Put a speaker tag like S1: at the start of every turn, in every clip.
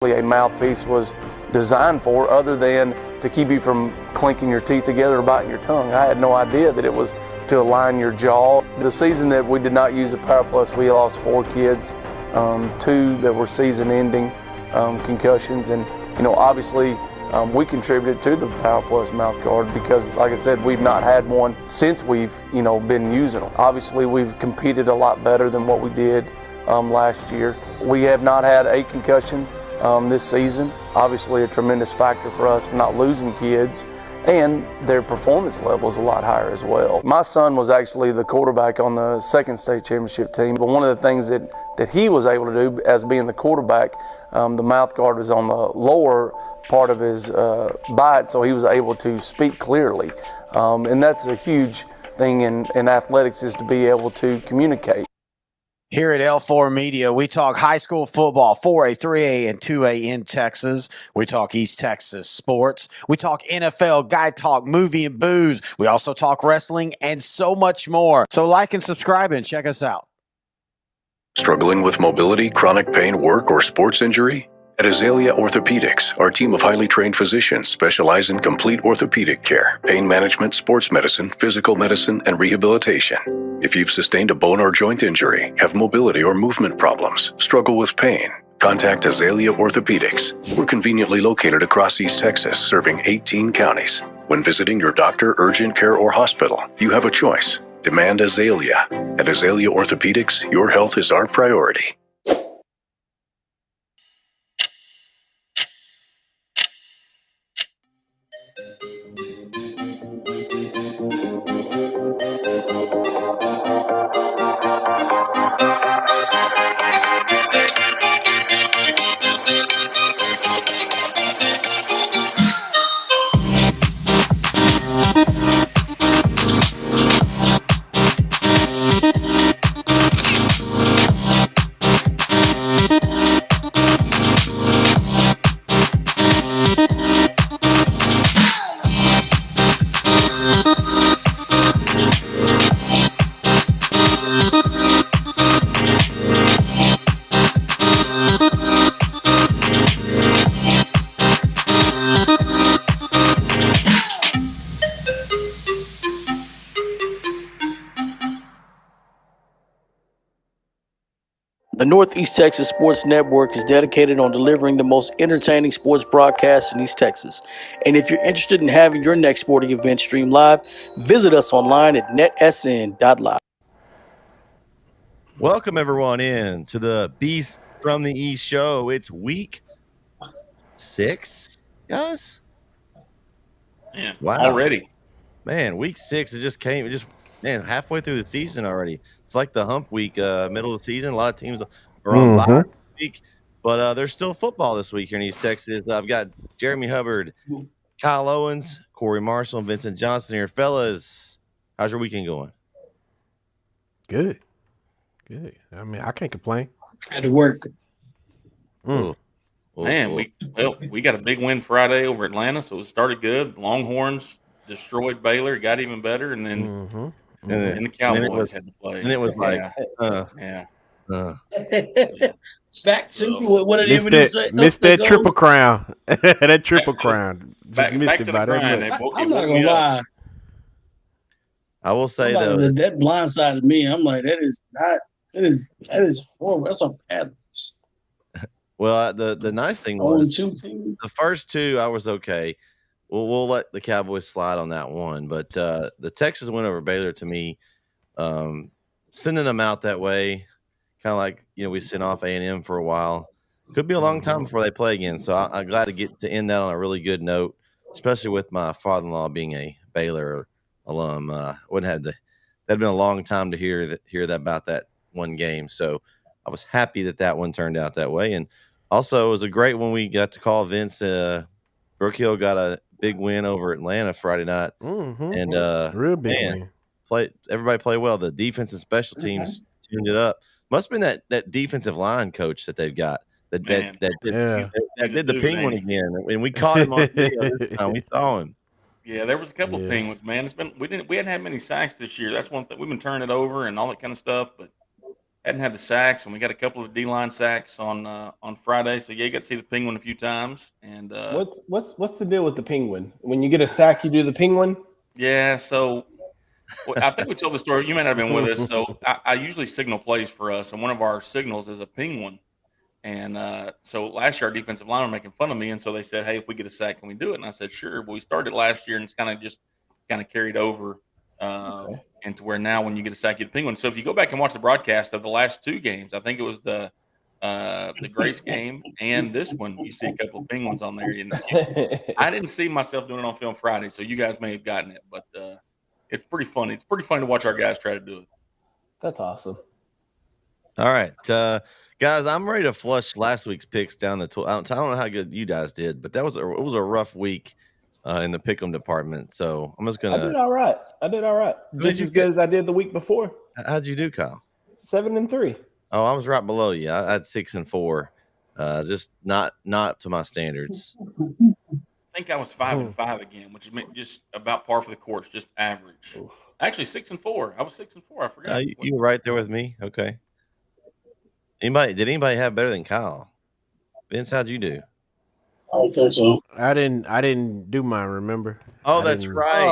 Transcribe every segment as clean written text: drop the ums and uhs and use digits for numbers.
S1: A mouthpiece was designed for, other than to keep you from clinking your teeth together or biting your tongue. I had no idea that it was to align your jaw. The season that we did not use the Power Plus, we lost 4 kids, 2 that were season-ending concussions, and obviously we contributed to the Power Plus mouth guard because, like I said, we've not had one since we've been using them. Obviously, we've competed a lot better than what we did last year. We have not had a concussion this season. Obviously, a tremendous factor for us for not losing kids, and their performance level is a lot higher as well. My son was actually the quarterback on the second state championship team, but one of the things that he was able to do as being the quarterback, the mouth guard was on the lower part of his bite, so he was able to speak clearly. And that's a huge thing in athletics, is to be able to communicate.
S2: Here at L4 Media, we talk high school football, 4A, 3A, and 2A in Texas. We talk East Texas sports. We talk NFL, guy talk, movie and booze. We also talk wrestling and so much more. So like and subscribe and check us out.
S3: Struggling with mobility, chronic pain, work, or sports injury? At Azalea Orthopedics, our team of highly trained physicians specialize in complete orthopedic care, pain management, sports medicine, physical medicine, and rehabilitation. If you've sustained a bone or joint injury, have mobility or movement problems, struggle with pain, contact Azalea Orthopedics. We're conveniently located across East Texas, serving 18 counties. When visiting your doctor, urgent care, or hospital, you have a choice. Demand Azalea. At Azalea Orthopedics, your health is our priority.
S4: The Northeast Texas Sports Network is dedicated on delivering the most entertaining sports broadcasts in East Texas. And if you're interested in having your next sporting event streamed live, visit us online at netsn.live.
S5: Welcome everyone in to the Beast from the East show. It's week 6, guys.
S6: Man,
S5: wow.
S6: Already.
S5: Man, week 6, it just came. Halfway through the season already. It's like the hump week, middle of the season. A lot of teams are on bye this week, but there's still football this week here in East Texas. I've got Jeremy Hubbard, Kyle Owens, Corey Marshall, and Vincent Johnson here. Fellas, how's your weekend going?
S7: Good. I mean, I can't complain.
S8: Had to work.
S6: Man, we got a big win Friday over Atlanta, so it started good. Longhorns destroyed Baylor, got even better, and then and the Cowboys had to play.
S5: And it was
S6: yeah.
S8: Back to what did everybody say?
S7: Missed that triple crown. That triple crown.
S6: Back to the grind.
S8: I'm not gonna lie.
S5: I will say though
S8: that blindsided me. I'm like, that is horrible. That's a bad.
S5: Well, the nice thing was the first 2 I was okay. We'll let the Cowboys slide on that one, but the Texas win over Baylor, to me, sending them out that way, kind of like we sent off A&M for a while. Could be a long time before they play again. So I'm glad to get to end that on a really good note, especially with my father-in-law being a Baylor alum. That'd been a long time to hear that about that one game. So I was happy that one turned out that way, and also it was a great one we got to call Vince. Brook Hill got a big win over Atlanta Friday night, and
S7: real big win.
S5: Everybody played well. The defense and special teams tuned it up. Must have been that defensive line coach that they've got that did the penguin again, and we caught him on video this time. We saw him.
S6: Yeah, there was a couple of penguins, man. We hadn't had many sacks this year. That's one thing. We've been turning it over and all that kind of stuff, but hadn't had the sacks, and we got a couple of D-line sacks on Friday. So yeah, you got to see the penguin a few times. And
S9: what's the deal with the penguin? When you get a sack, you do the penguin?
S6: Yeah, so I think we told the story. You may not have been with us. So I usually signal plays for us, and one of our signals is a penguin. And so last year, our defensive line were making fun of me, and so they said, "Hey, if we get a sack, can we do it?" And I said, "Sure." But we started last year, and it's kind of carried over into where now when you get a sack, you get a penguin. So if you go back and watch the broadcast of the last two games, I think it was the Grace game and this one, you see a couple of penguins on there. And I didn't see myself doing it on film Friday, so you guys may have gotten it, but it's pretty funny. It's pretty funny to watch our guys try to do it.
S9: That's awesome.
S5: All right, guys, I'm ready to flush last week's picks down the I don't know how good you guys did, but it was a rough week in the pick'em department. So I'm just gonna.
S9: I did all right. Just as good as I did the week before.
S5: How'd you do, Kyle?
S9: 7-3.
S5: Oh, I was right below you. I had 6-4. Just not to my standards.
S6: I think I was 5-5 again, which is just about par for the course, just average. Oof. Actually, 6-4. I was 6-4. I forgot.
S5: You were right there with me. Okay. Did anybody have better than Kyle? Vince, how'd you do?
S8: I don't think so.
S7: I didn't do mine. Remember?
S5: Oh, that's right.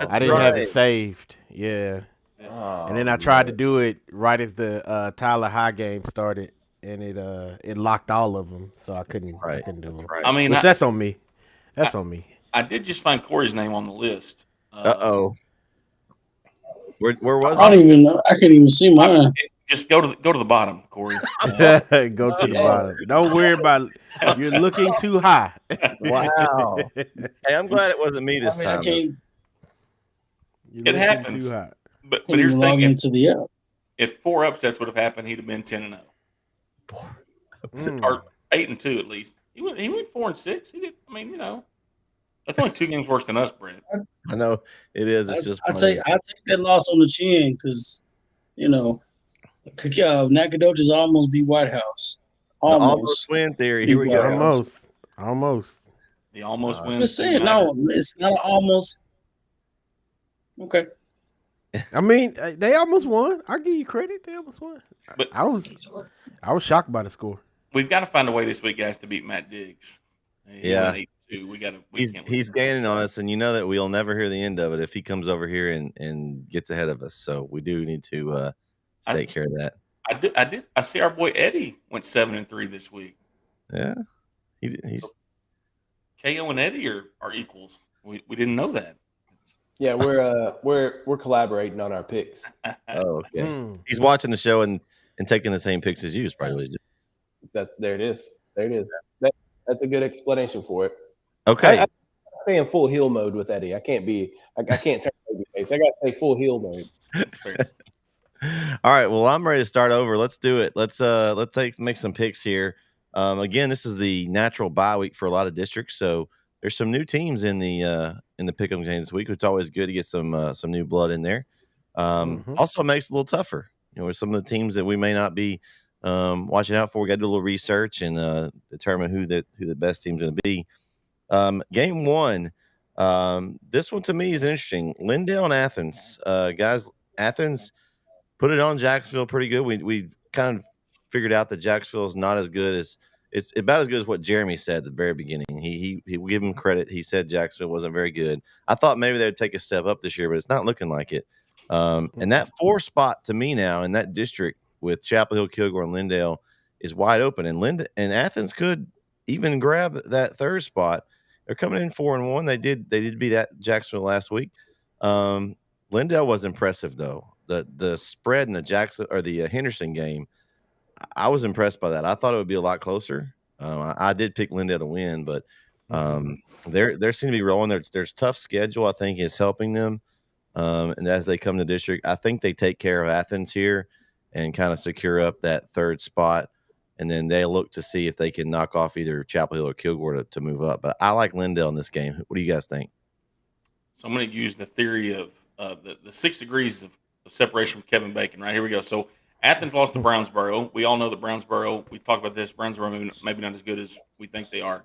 S7: I didn't have it saved. Yeah. And then I tried to do it right as the Tyler High game started, and it locked all of them, so I couldn't do them.
S5: Right.
S6: I mean,
S7: that's on me. That's on me.
S6: I did just find Corey's name on the list.
S5: Where was
S8: I don't even know. I can't even see mine.
S6: Just go to the bottom, Corey.
S7: Go to the bottom. Don't worry about it. You're looking too high.
S9: Wow.
S5: Hey, I'm glad it wasn't me this time.
S6: It happens.
S7: Too high.
S6: But here's the thing:
S8: into the app.
S6: If 4 upsets would have happened, he'd have been 10-0.
S5: 4
S6: upsets, or 8-2 at least. He went 4-6. He did. I mean, that's only 2 games worse than us, Brent.
S5: I know it is. It's just.
S8: I take that loss on the chin because, Nacogdoches almost beat White House.
S5: Almost win theory. Here we go.
S7: Almost.
S6: The almost win.
S8: I'm just saying, no, it's not almost. Okay.
S7: I mean, they almost won. I'll give you credit. They almost won. But I was shocked by the score.
S6: We've got to find a way this week, guys, to beat Matt Diggs.
S5: Yeah.
S6: He's
S5: gaining on us, and you know that we'll never hear the end of it if he comes over here and gets ahead of us. So we do need to take care of that.
S6: I see our boy Eddie went 7-3 this week.
S5: Yeah. He's
S6: KO and Eddie are equals. We didn't know that.
S9: Yeah, we're collaborating on our picks.
S5: Oh, okay. He's watching the show and taking the same picks as you, probably.
S9: There it is. That's a good explanation for it.
S5: Okay.
S9: I stay in full heel mode with Eddie. I can't turn baby face. I got to stay full heel mode.
S5: All right. Well, I'm ready to start over. Let's do it. Let's make some picks here. Again, this is the natural bye week for a lot of districts, so there's some new teams in the pick'em games this week. It's always good to get some new blood in there. Also makes it a little tougher. With some of the teams that we may not be watching out for. We got to do a little research and determine who the best team's going to be. Game 1, this one to me is interesting. Lindale and Athens, guys. Athens put it on Jacksonville pretty good. We kind of figured out that Jacksonville is not as good as. It's about as good as what Jeremy said at the very beginning. He will give him credit. He said Jacksonville wasn't very good. I thought maybe they would take a step up this year, but it's not looking like it. And that 4 spot to me now in that district with Chapel Hill, Kilgore, and Lindale is wide open. And Athens could even grab that 3rd spot. They're coming in 4-1. They did beat that Jacksonville last week. Lindale was impressive though. The spread in the Henderson game, I was impressed by that. I thought it would be a lot closer. I did pick Lindale to win, but they seem to be rolling. There's tough schedule. I think is helping them. And as they come to district, I think they take care of Athens here and kind of secure up that 3rd spot. And then they look to see if they can knock off either Chapel Hill or Kilgore to move up. But I like Lindale in this game. What do you guys think?
S6: So I'm going to use the theory of the 6 degrees of separation from Kevin Bacon. Right, here we go. So Athens lost to Brownsboro. We all know that Brownsboro, we talked about this, Brownsboro maybe not as good as we think they are.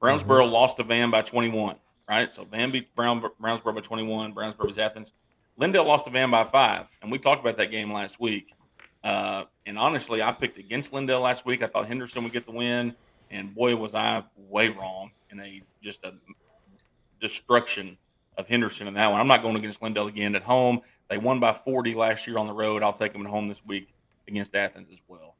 S6: Brownsboro lost to Van by 21, right? So Van beat Brownsboro by 21. Brownsboro was Athens. Lindale lost to Van by 5, and we talked about that game last week. And honestly, I picked against Lindale last week. I thought Henderson would get the win, and boy, was I way wrong in a destruction of Henderson in that one. I'm not going against Lindale again at home. They won by 40 last year on the road. I'll take them at home this week against Athens as well.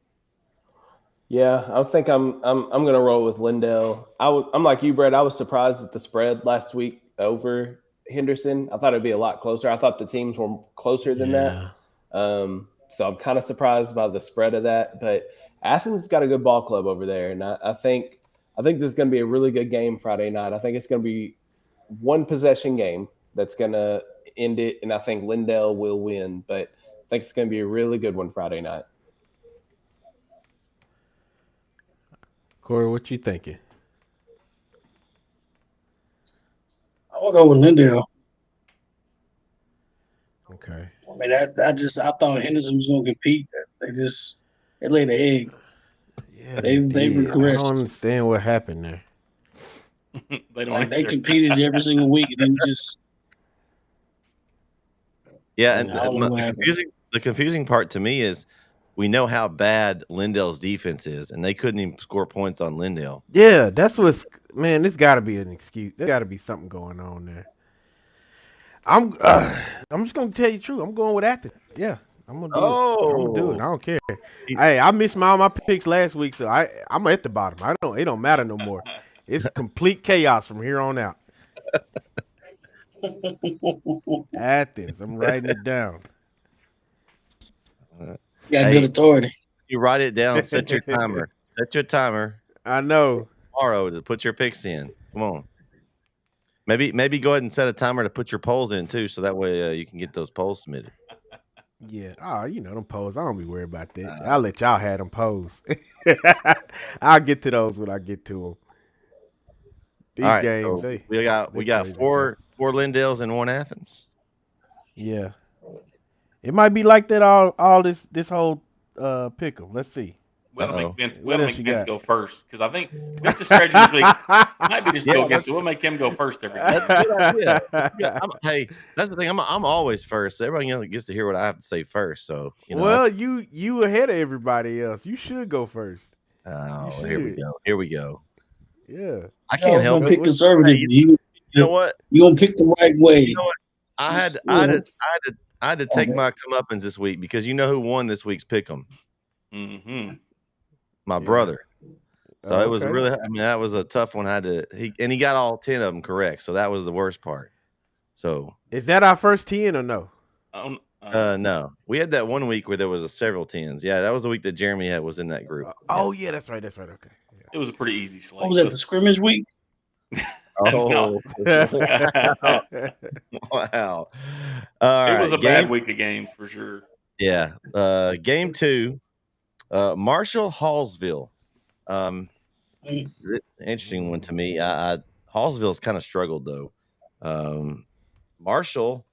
S9: Yeah, I think I'm gonna roll with Lindale. I'm like you, Brett. I was surprised at the spread last week over Henderson. I thought it'd be a lot closer. I thought the teams were closer than that. So I'm kind of surprised by the spread of that. But Athens has got a good ball club over there, and I think this is going to be a really good game Friday night. I think it's going to be one possession game that's going to end it, and I think Lindale will win. But I think it's going to be a really good one Friday night.
S7: Corey, what you thinking?
S8: I'll go with Lindale.
S7: Okay.
S8: I mean, I thought Henderson was going to compete. They laid an egg.
S7: Yeah,
S8: they
S7: did.
S8: regressed.
S7: I don't understand what happened there.
S8: They competed every single week and then just.
S5: Yeah, and the confusing part to me is we know how bad Lindale's defense is, and they couldn't even score points on Lindale.
S7: Yeah, that's what's man. This got to be an excuse. There got to be something going on there. I'm just gonna tell you the truth. I'm going with Athens. Yeah, I'm gonna do it. I'm gonna do it. I don't care. Hey, I missed all my picks last week, so I'm at the bottom. It don't matter no more. It's complete chaos from here on out. Athens. I'm writing it down.
S8: Got good authority.
S5: You write it down. Set your timer. Set your timer.
S7: I know.
S5: Tomorrow to put your picks in. Come on. Maybe go ahead and set a timer to put your polls in too, so that way you can get those polls submitted.
S7: Yeah. Oh, them polls. I don't be worried about that. I'll let y'all have them polls. I'll get to those when I get to them. These
S5: all right,
S7: games.
S5: So we got four Lindales and one Athens.
S7: Yeah. It might be like that all this whole pick 'em. Let's see.
S6: We have to make Vince go first because I think Vince's strategy this week might be just go against it. We'll make him go first every time.
S5: That's a good idea. Hey, that's the thing. I'm always first. Everybody else gets to hear what I have to say first. So
S7: you ahead of everybody else. You should go first.
S5: Oh, here we go. Here we go.
S7: Yeah,
S5: I can't help it.
S8: Pick conservative.
S5: You know what?
S8: You gonna pick the right way.
S5: You know what? I had to take my comeuppance this week because you know who won this week's pick'em.
S6: Mm-hmm.
S5: My brother. So it was really. I mean, that was a tough one. He got all 10 of them correct. So that was the worst part. So
S7: is that our first 10 or no?
S5: No, we had that one week where there was several 10s. Yeah, that was the week that Jeremy was in that group.
S7: Yeah, that's right. Okay. Yeah.
S6: It was a pretty easy slate.
S8: What was that? The scrimmage week?
S5: Oh, wow!
S6: It was a bad week of games for sure.
S5: Yeah. Game 2, Marshall Hallsville. It's an interesting one to me. Hallsville's kind of struggled though. Marshall.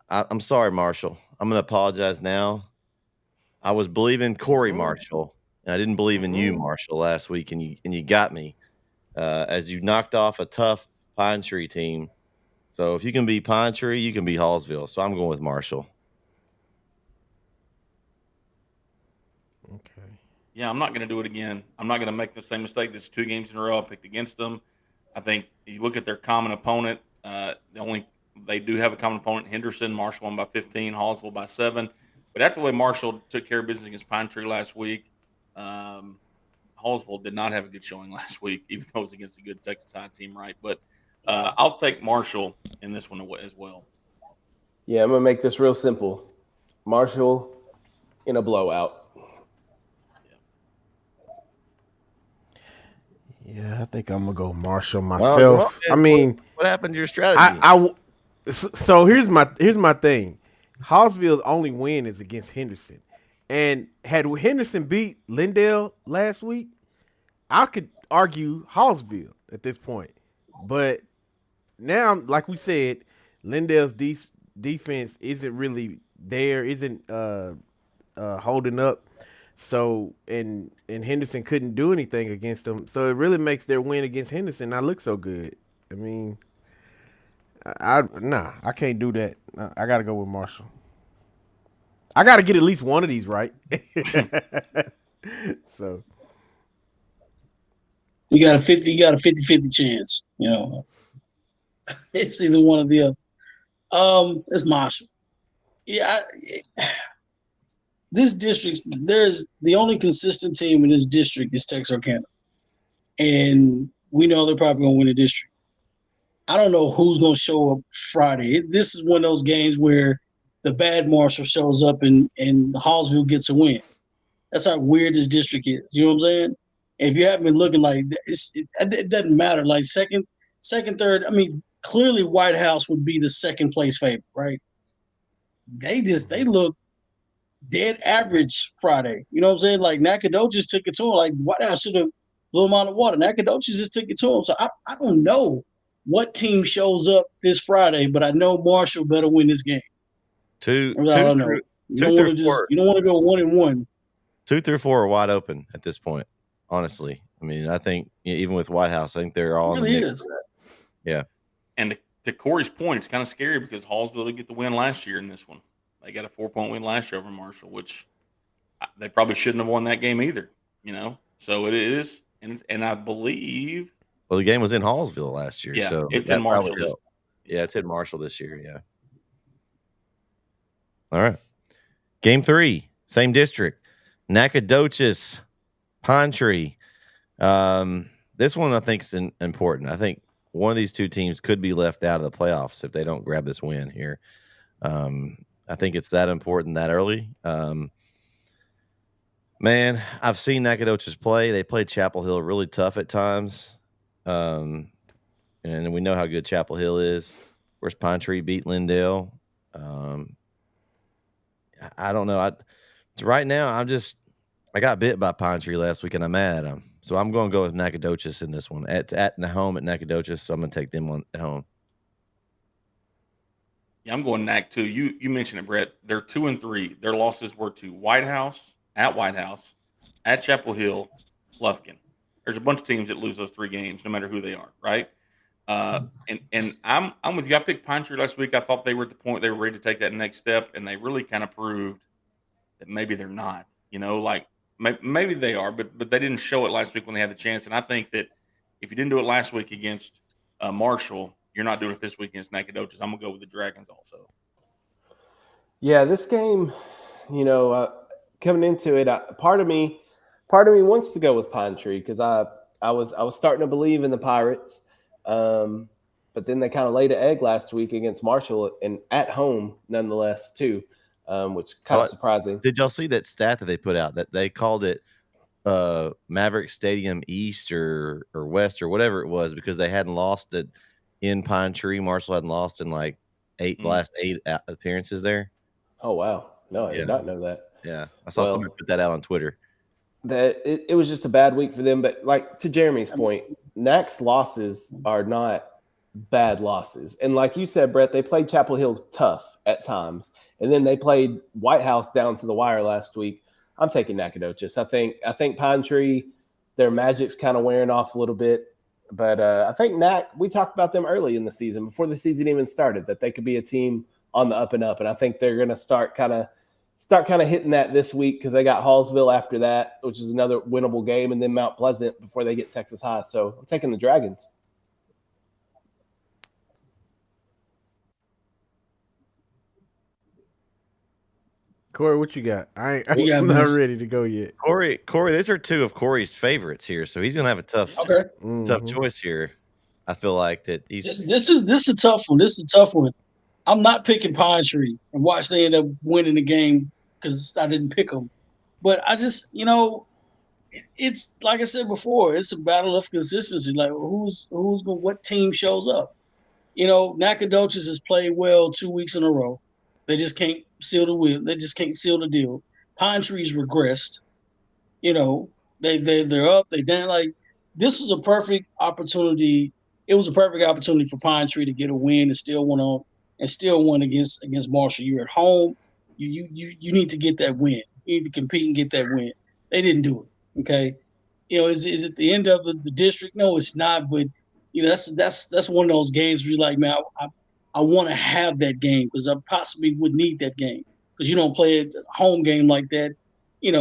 S5: I'm sorry, Marshall. I'm going to apologize now. I was believing Corey Marshall, and I didn't believe in you, Marshall, last week, and you got me as you knocked off a tough Pine Tree team. So if you can be Pine Tree, you can be Hallsville. So I'm going with Marshall.
S7: Okay.
S6: Yeah, I'm not going to do it again. I'm not going to make the same mistake. This is 2 games in a row I picked against them. I think you look at their common opponent. They do have a common opponent, Henderson. Marshall won by 15, Hallsville by 7. But after the way Marshall took care of business against Pine Tree last week, Hallsville did not have a good showing last week, even though it was against a good Texas High team, right? But I'll take Marshall in this one as well.
S9: Yeah, I'm going to make this real simple. Marshall in a blowout.
S7: Yeah, I think I'm going to go Marshall myself.
S5: Well, what happened to your strategy?
S7: So here's my thing. Hallsville's only win is against Henderson. And had Henderson beat Lindale last week, I could argue Hallsville at this point. But now, like we said, Lindale's defense isn't really there, isn't holding up. So and Henderson couldn't do anything against them. So it really makes their win against Henderson not look so good. I mean, I can't do that. I got to go with Marshall. I got to get at least one of these right. So
S8: you got a 50-50 chance. It's either one or the other. It's Marshall. Yeah, this district, there's the only consistent team in this district is Texarkana, and we know they're probably gonna win the district. I don't know who's gonna show up Friday. This is one of those games where the bad Marshall shows up and Hallsville gets a win. That's how weird this district is. You know what I'm saying? If you haven't been looking like it doesn't matter. Like second, third. I mean, clearly White House would be the second place favorite, right? They look dead average Friday. You know what I'm saying? Like Nacogdoches took it to him. Like White House should have blew him out of water. Nacogdoches just took it to him. So I don't know what team shows up this Friday, but I know Marshall better win this game.
S5: Two
S8: That's all I know. You don't want to go 1-1.
S5: 2 through 4 are wide open at this point. Honestly, I mean, I think even with White House, I think they're all
S8: It really
S5: in the mix.
S8: is.
S6: Yeah. And to Corey's point, it's kind of scary because Hallsville did get the win last year in this one. They got a 4-point win last year over Marshall, which they probably shouldn't have won that game either. So it is, and I believe.
S5: Well, the game was in Hallsville last year, so
S6: it's in Marshall.
S5: Yeah, it's in Marshall this year. Yeah. All right. Game 3, same district. Nacogdoches, Pine Tree. This one I think is important. I think one of these two teams could be left out of the playoffs if they don't grab this win here. I think it's that important that early. Man, I've seen Nacogdoches play. They played Chapel Hill really tough at times. And we know how good Chapel Hill is. Of course, Pine Tree beat Lindale. I don't know. Right now, I got bit by Pine Tree last week, and I'm mad at them. So I'm going to go with Nacogdoches in this one. It's at home at Nacogdoches, so I'm going to take them at home.
S6: Yeah, I'm going Nac too. You mentioned it, Brett. They're 2-3. Their losses were to White House, at Chapel Hill, Lufkin. There's a bunch of teams that lose those 3 games, no matter who they are, right? And I'm with you. I picked Pine Tree last week. I thought they were at the point they were ready to take that next step, and they really kind of proved that maybe they're not. Like maybe they are, but they didn't show it last week when they had the chance. And I think that if you didn't do it last week against Marshall, you're not doing it this week against Nacogdoches. I'm gonna go with the Dragons also.
S9: Yeah, this game, coming into it, part of me wants to go with Pine Tree because I was starting to believe in the Pirates, but then they kind of laid an egg last week against Marshall and at home nonetheless too, which kind of surprising.
S5: Did y'all see that stat that they put out that they called it Maverick Stadium East or West or whatever it was because they hadn't lost it in Pine Tree? Marshall hadn't lost in like last 8 appearances there.
S9: Oh wow! No, I did not know that.
S5: Yeah, I saw somebody put that out on Twitter.
S9: That it was just a bad week for them. But like to Jeremy's point, Nac's losses are not bad losses. And like you said, Brett, they played Chapel Hill tough at times. And then they played White House down to the wire last week. I'm taking Nacogdoches. I think Pine Tree, their magic's kind of wearing off a little bit. But I think Nac, we talked about them early in the season, before the season even started, that they could be a team on the up and up. And I think they're going to start kind of hitting that this week because they got Hallsville after that, which is another winnable game, and then Mount Pleasant before they get Texas High. So I'm taking the Dragons.
S7: Corey, what you got? I'm not ready to go yet.
S5: Corey, these are 2 of Corey's favorites here, so he's gonna have a tough choice here. I feel like that he's
S8: this is a tough one. This is a tough one. I'm not picking Pine Tree and watch they end up winning the game because I didn't pick them. But I just, it's like I said before, it's a battle of consistency. Like what team shows up? Nacogdoches has played well 2 weeks in a row. They just can't seal the wheel. They just can't seal the deal. Pine Tree's regressed. They're up, they down. Like this was a perfect opportunity. It was a perfect opportunity for Pine Tree to get a win and still won against Marshall. You're at home. You need to get that win. You need to compete and get that win. They didn't do it. Okay. Is it the end of the district? No, it's not. But that's one of those games where you're like, man, I want to have that game because I possibly would need that game. because you don't play a home game like that. You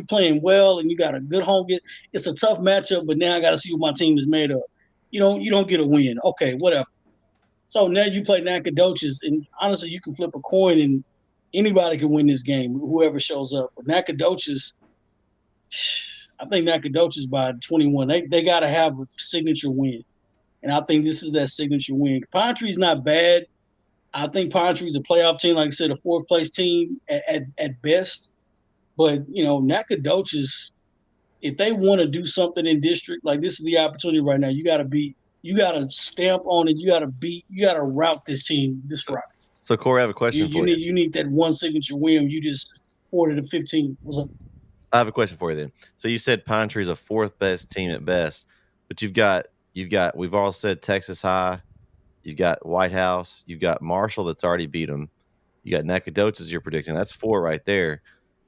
S8: playing well and you got a good home game. It's a tough matchup, but now I got to see what my team is made of. You don't get a win. Okay, whatever. So now you play Nacogdoches, and honestly, you can flip a coin and anybody can win this game, whoever shows up. But Nacogdoches, I think Nacogdoches by 21, they got to have a signature win. And I think this is that signature win. Pine Tree's not bad. I think Pine Tree's a playoff team, like I said, a fourth place team at best. But, Nacogdoches, if they want to do something in district, like this is the opportunity right now. You got to stamp on it. You got to route this team this Friday.
S5: So Corey, I have a question for you.
S8: You need that one signature win. You just 40 to 15. What's up?
S5: I have a question for you then. So you said Pine Tree's a fourth best team at best, but you've got we've all said Texas High, you've got White House, you've got Marshall that's already beat them, you got Nacogdoches you're predicting. That's 4 right there.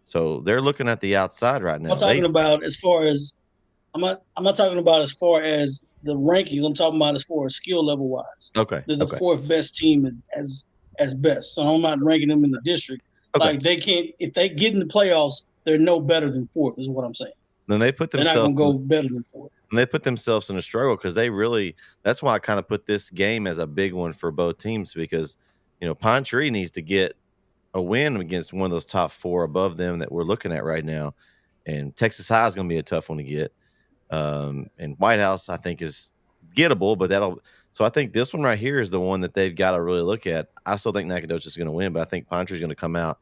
S5: So they're looking at the outside right now.
S8: I'm talking about as far as I'm not talking about as far as the rankings. I'm talking about as far as skill level wise.
S5: Okay.
S8: They're the fourth best team as best. So I'm not ranking them in the district. Okay. Like they can't, if they get in the playoffs, they're no better than fourth, is what I'm saying.
S5: Then they put themselves.
S8: They're not going to go better than fourth.
S5: And they put themselves in a struggle because that's why I kind of put this game as a big one for both teams because, Pine Tree needs to get a win against one of those top 4 above them that we're looking at right now. And Texas High is going to be a tough one to get. And White House, I think, is gettable, but so I think this one right here is the one that they've got to really look at. I still think Nacogdoches is going to win, but I think Pine Tree is going to come out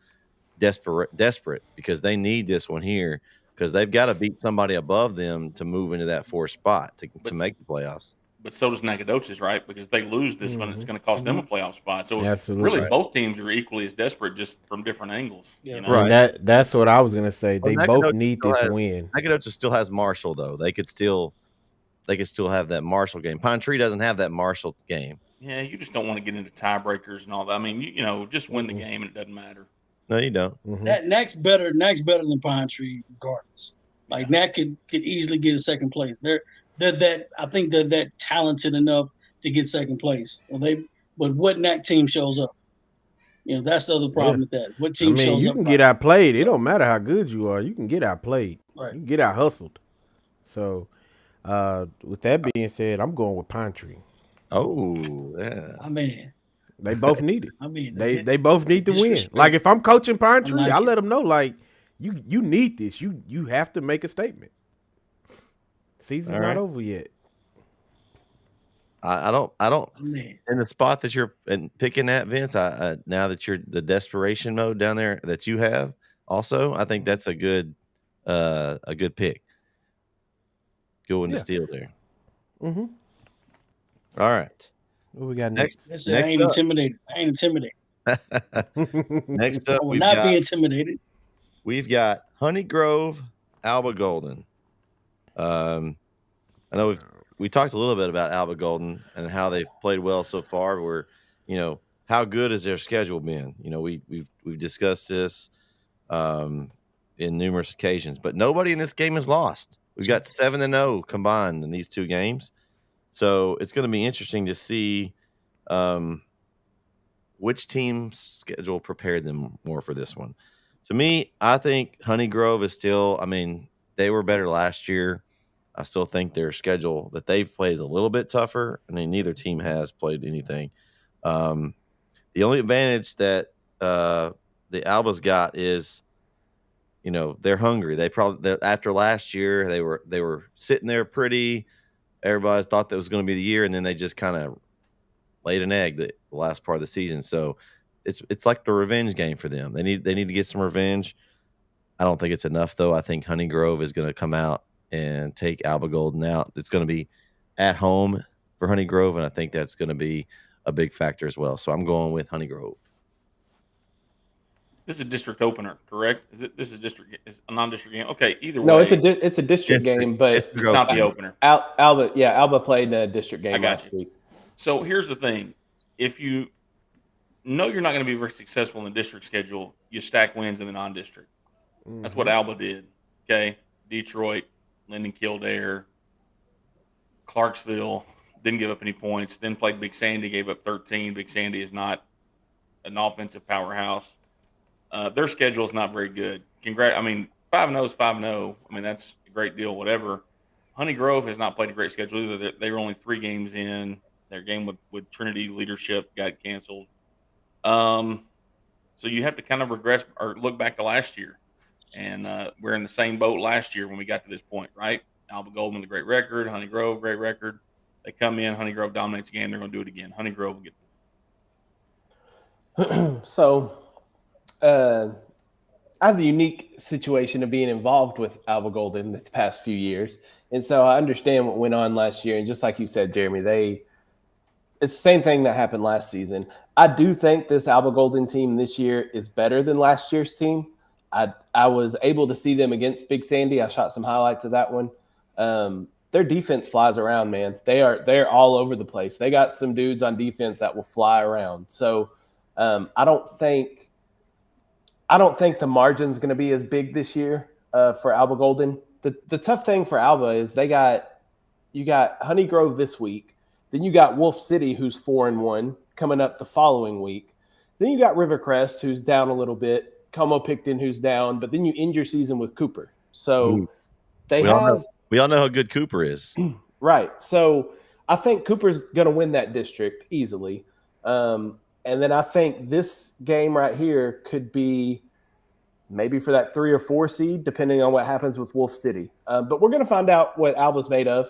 S5: desperate because they need this one here because they've got to beat somebody above them to move into that 4th spot to make the playoffs.
S6: But so does Nacogdoches, right? Because if they lose this one, it's going to cost them a playoff spot. So
S7: Absolutely.
S6: really, both teams are equally as desperate, just from different angles.
S8: Yeah.
S7: Right. And that's what I was going to say. They both need this win.
S5: Nacogdoches still has Marshall though. They could still have that Marshall game. Pine Tree doesn't have that Marshall game.
S6: Yeah, you just don't want to get into tiebreakers and all that. I mean, just win the game and it doesn't matter.
S5: No, you don't.
S8: Nack's better than Pine Tree regardless. Like Nack could easily get a second place. I think they're that talented enough to get second place. But what Nack team shows up? That's the other problem with that. What team shows up?
S7: You can get outplayed. It don't matter how good you are. You can get outplayed.
S8: Right.
S7: You can get out hustled. So, with that being said, I'm going with Pine Tree.
S5: Oh, yeah.
S8: I mean,
S7: they both need it.
S8: I mean,
S7: they both need to win. Like if I'm coaching Pine Tree, I let them know like you need this. You have to make a statement. Season's not over yet.
S5: I don't. In the spot that you're picking at, Vince. Now that you're the desperation mode down there that you have, also, I think that's a good pick. Going to steal there.
S7: Mm-hmm.
S5: All right.
S7: What we got next?
S8: I ain't intimidated.
S5: Next up,
S8: I will not be intimidated.
S5: We've got Honey Grove, Alba Golden. I know we talked a little bit about Alba Golden and how they've played well so far. How good has their schedule been? We've discussed this in numerous occasions, but nobody in this game has lost. We've got 7-0 combined in these 2 games. So it's going to be interesting to see which team's schedule prepared them more for this one. To me, I think Honey Grove is still, they were better last year. I still think their schedule that they've played is a little bit tougher. Neither team has played anything. The only advantage that the Alba's got is, they're hungry. They probably after last year they were sitting there pretty. Everybody thought that was going to be the year, and then they just kind of laid an egg the last part of the season. So it's like the revenge game for them. They need to get some revenge. I don't think it's enough though. I think Honey Grove is going to come out and take Alba Golden out. It's going to be at home for Honey Grove, and I think that's going to be a big factor as well. So I'm going with Honey Grove.
S6: This is a district opener, correct? This is a non-district game? Okay, either way.
S9: No, it's a district game, but
S6: it's not the opener.
S9: Alba played in a district game last week.
S6: So here's the thing. If you know you're not going to be very successful in the district schedule, you stack wins in the non-district. Mm-hmm. That's what Alba did. Okay? Detroit, Linden Kildare, Clarksville, didn't give up any points. Then played Big Sandy, gave up 13. Big Sandy is not an offensive powerhouse. their schedule is not very good. 5-0 is 5-0. I mean, that's a great deal. Whatever. Honey Grove has not played a great schedule either. They were only 3 games in. Their game with Trinity Leadership got canceled. So you have to kind of regress or look back to last year. And we're in the same boat last year when we got to this point, right? Alba Golden, the great record. Honey Grove, great record. They come in. Honey Grove dominates the game. They're going to do it again. Honey Grove will get
S9: there. So I have the unique situation of being involved with Alba Golden this past few years. And so I understand what went on last year. And just like you said, Jeremy, it's the same thing that happened last season. I do think this Alba Golden team this year is better than last year's team. I was able to see them against Big Sandy. I shot some highlights of that one. Their defense flies around, man. They're all over the place. They got some dudes on defense that will fly around. So I don't think the margin's going to be as big this year for Alba Golden. The tough thing for Alba is you got Honey Grove this week. Then you got Wolf City, who's 4-1, coming up the following week. Then you got Rivercrest, who's down a little bit. Como Picton, who's down. But then you end your season with Cooper. So we all
S5: know how good Cooper is.
S9: Right. So I think Cooper's going to win that district easily. And then I think this game right here could be maybe for that 3 or 4 seed, depending on what happens with Wolf City. But we're going to find out what Alba's made of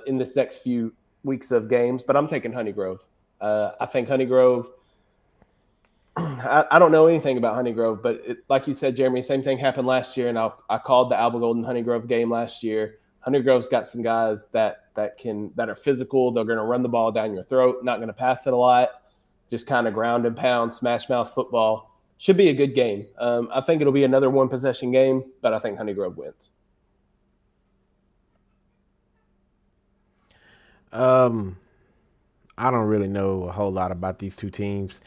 S9: in this next few weeks of games. But I'm taking Honey Grove. I think Honey Grove – I don't know anything about Honey Grove, but like you said, Jeremy, same thing happened last year, and I called the Alba Golden Honey Grove game last year. Honey Grove's got some guys that are physical. They're going to run the ball down your throat, not going to pass it a lot, just kind of ground and pound, smash mouth football. Should be a good game. I think it'll be another 1-possession game, but I think Honey Grove wins.
S7: I don't really know a whole lot about these two teams.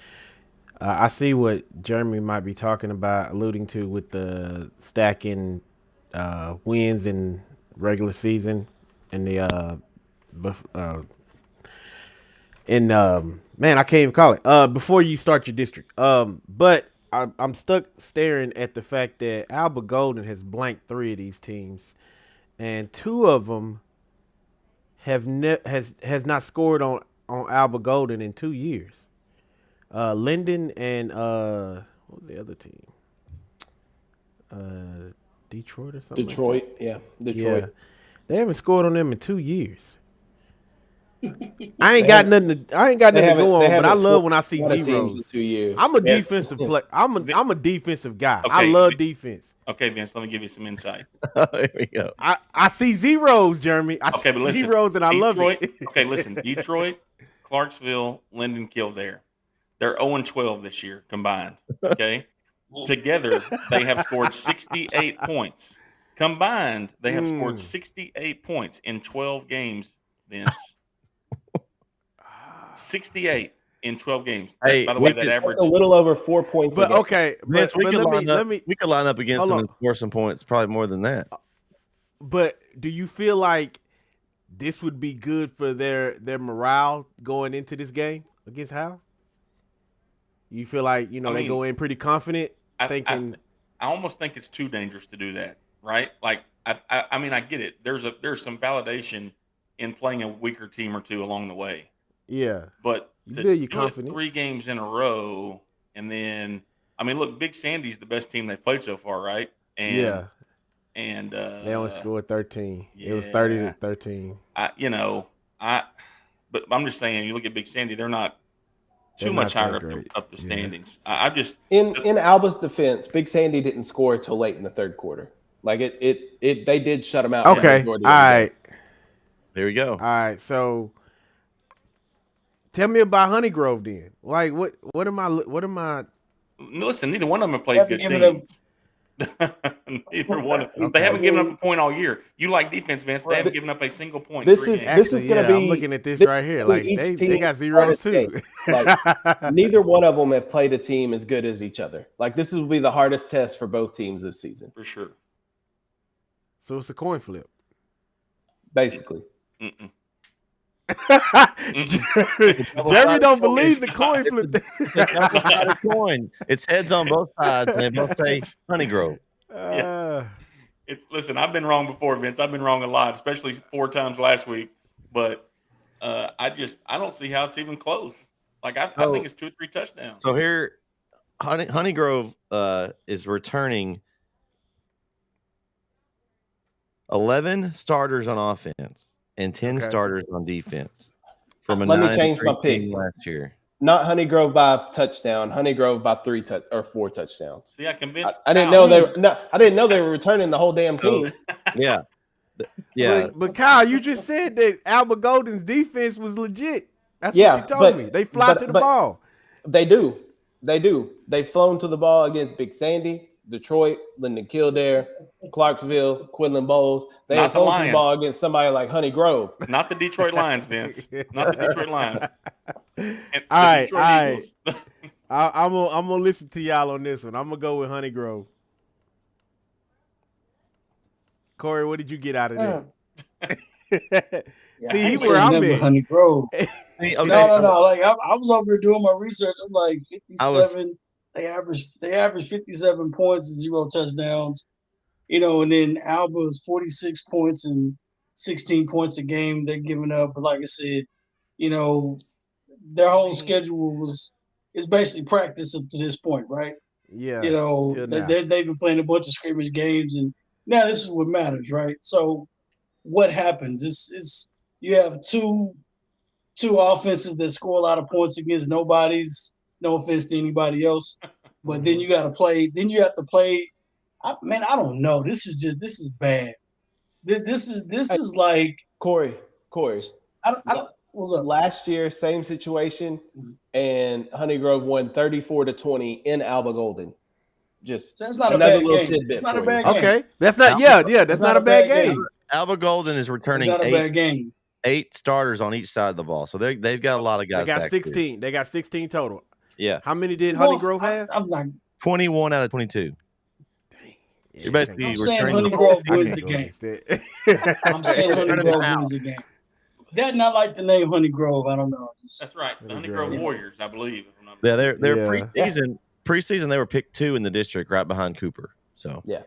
S7: I see what Jeremy might be talking about, alluding to with the stacking wins in regular season and the man, I can't even call it before you start your district. But I'm stuck staring at the fact that Alba Golden has blanked 3 of these teams, and 2 of them has not scored on Alba Golden in 2 years. Linden and what was the other team? Detroit or something.
S9: Detroit.
S7: Yeah, they haven't scored on them in 2 years. I ain't got nothing to go on, but I love when I see zeros.
S9: In 2 years.
S7: I'm a defensive play. I'm a defensive guy. Okay. I love defense.
S6: Okay, Vince, let me give you some insight.
S5: Here we go.
S7: I see zeros, Jeremy. I see zeros, and I love it.
S6: Okay, listen. Detroit, Clarksville, Linden, Kildare. They're 0-12 this year combined. Okay, together they have scored 68 points. Combined, they have scored 68 points in 12 games. Vince, 68 in 12 games.
S5: Hey,
S6: by the way, that average
S9: a little over 4 points.
S7: But okay,
S5: Vince, we could line up against them and score some points, probably more than that.
S7: But do you feel like this would be good for their morale going into this game against Hal? You feel like they go in pretty confident, thinking.
S6: I almost think it's too dangerous to do that, right? Like I get it. There's some validation in playing a weaker team or 2 along the way.
S7: Yeah,
S6: but
S7: you
S6: to
S7: feel you
S6: do
S7: confident.
S6: it 3 games in a row, and then look, Big Sandy's the best team they've played so far, right? And
S7: they only scored 13.
S6: Yeah,
S7: it was 30-13.
S6: But I'm just saying, you look at Big Sandy, they're not too much higher up the standings. I just
S9: in Alba's defense, Big Sandy didn't score till late in the 3rd quarter. Like they did shut them out.
S7: Okay, all right.
S5: There we go.
S7: All right, so tell me about Honey Grove then. Like what am I?
S6: Listen, neither one of them have played good teams. Neither one. They haven't given up a point all year. You like defense, Vince. They haven't given up a single point.
S9: This is going to be.
S7: I'm looking at this right here. Like they got zeros too.
S9: Like neither one of them have played a team as good as each other. Like this will be the hardest test for both teams this season,
S6: for sure.
S7: So it's a coin flip,
S9: basically.
S7: Jeremy don't believe the coin flip thing.
S5: It's a double-sided coin. It's heads on both sides, and they both say Honeygrove.
S6: Listen, I've been wrong before, Vince. I've been wrong a lot, especially 4 times last week. But I don't see how it's even close. Like I think it's 2 or 3 touchdowns.
S5: So here, Honeygrove is returning 11 starters on offense and 10 starters on defense from a
S9: Let me change my pick
S5: last year.
S9: Not Honeygrove by a touchdown. Honeygrove by 4 touchdowns.
S6: See, I convinced.
S9: I didn't know I didn't know they were returning the whole damn team.
S5: Yeah, yeah.
S7: But Kyle, you just said that Albert Golden's defense was legit. That's what you told me. They fly to the ball.
S9: They do. They've flown to the ball against Big Sandy, Detroit, Lyndon Kildare, Clarksville, Quinlan Bowles. They ain't flown to the ball against somebody like Honey Grove.
S6: Not the Detroit Lions, Vince. Not the Detroit Lions.
S7: All right. I'm gonna listen to y'all on this one. I'm gonna go with Honey Grove. Corey, what did you get out of that? See, he where I'm at.
S8: Honey Grove.
S5: Okay,
S8: no. Like I was over here doing my research. I'm like 57. They average 57 points and 0 touchdowns. And then Alba is 46 points and 16 points a game they're giving up. But like I said, their whole schedule is basically practice up to this point, right?
S7: Yeah.
S8: They've been playing a bunch of scrimmage games, and now this is what matters, right? So what happens? It's you have two offenses that score a lot of points against nobody's. No offense to anybody else, but then you got to play. Then you have to play. I don't know. This is bad. This is like
S9: Corey.
S8: I don't. What's up?
S9: Last year, same situation, and Honey Grove won 34-20 in Alba Golden.
S8: So that's not a bad game.
S9: Tidbit.
S8: It's not a bad game.
S7: Okay, that's not. That's not a bad game.
S5: Alba Golden is returning
S8: not a bad game.
S5: 8 starters on each side of the ball, so they've got a lot of guys.
S7: They got
S5: back
S7: 16. They got 16 total.
S5: Yeah.
S7: How many did Honey Grove have?
S8: I'm like
S5: 21 out of 22. You're basically
S8: I'm saying Honey Grove wins the game. I'm saying Honey Grove wins the game. That's not like the name Honey Grove. I don't know.
S6: That's right. The Honey Grove Warriors, I believe.
S5: Yeah, they're preseason. They were picked 2 in the district, right behind Cooper. So
S9: yeah.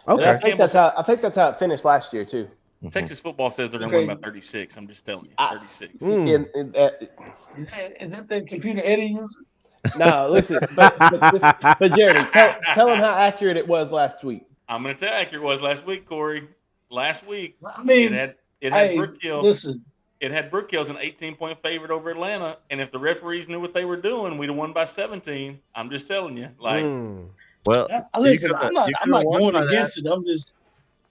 S7: Okay.
S9: I think that's how it finished last year too.
S6: Texas football says they're going to win by 36. I'm just telling you, 36.
S8: Is that the computer Eddie uses?
S9: No, listen, but Jeremy, tell him how accurate it was last week.
S6: I'm going to tell you how accurate it was last week, Corey. Last week, it had Brookhill.
S8: Listen,
S6: it had Brookhill as an 18-point favorite over Atlanta, and if the referees knew what they were doing, we'd have won by 17. I'm just telling you,
S5: well,
S8: listen, I'm not going against it. I'm just.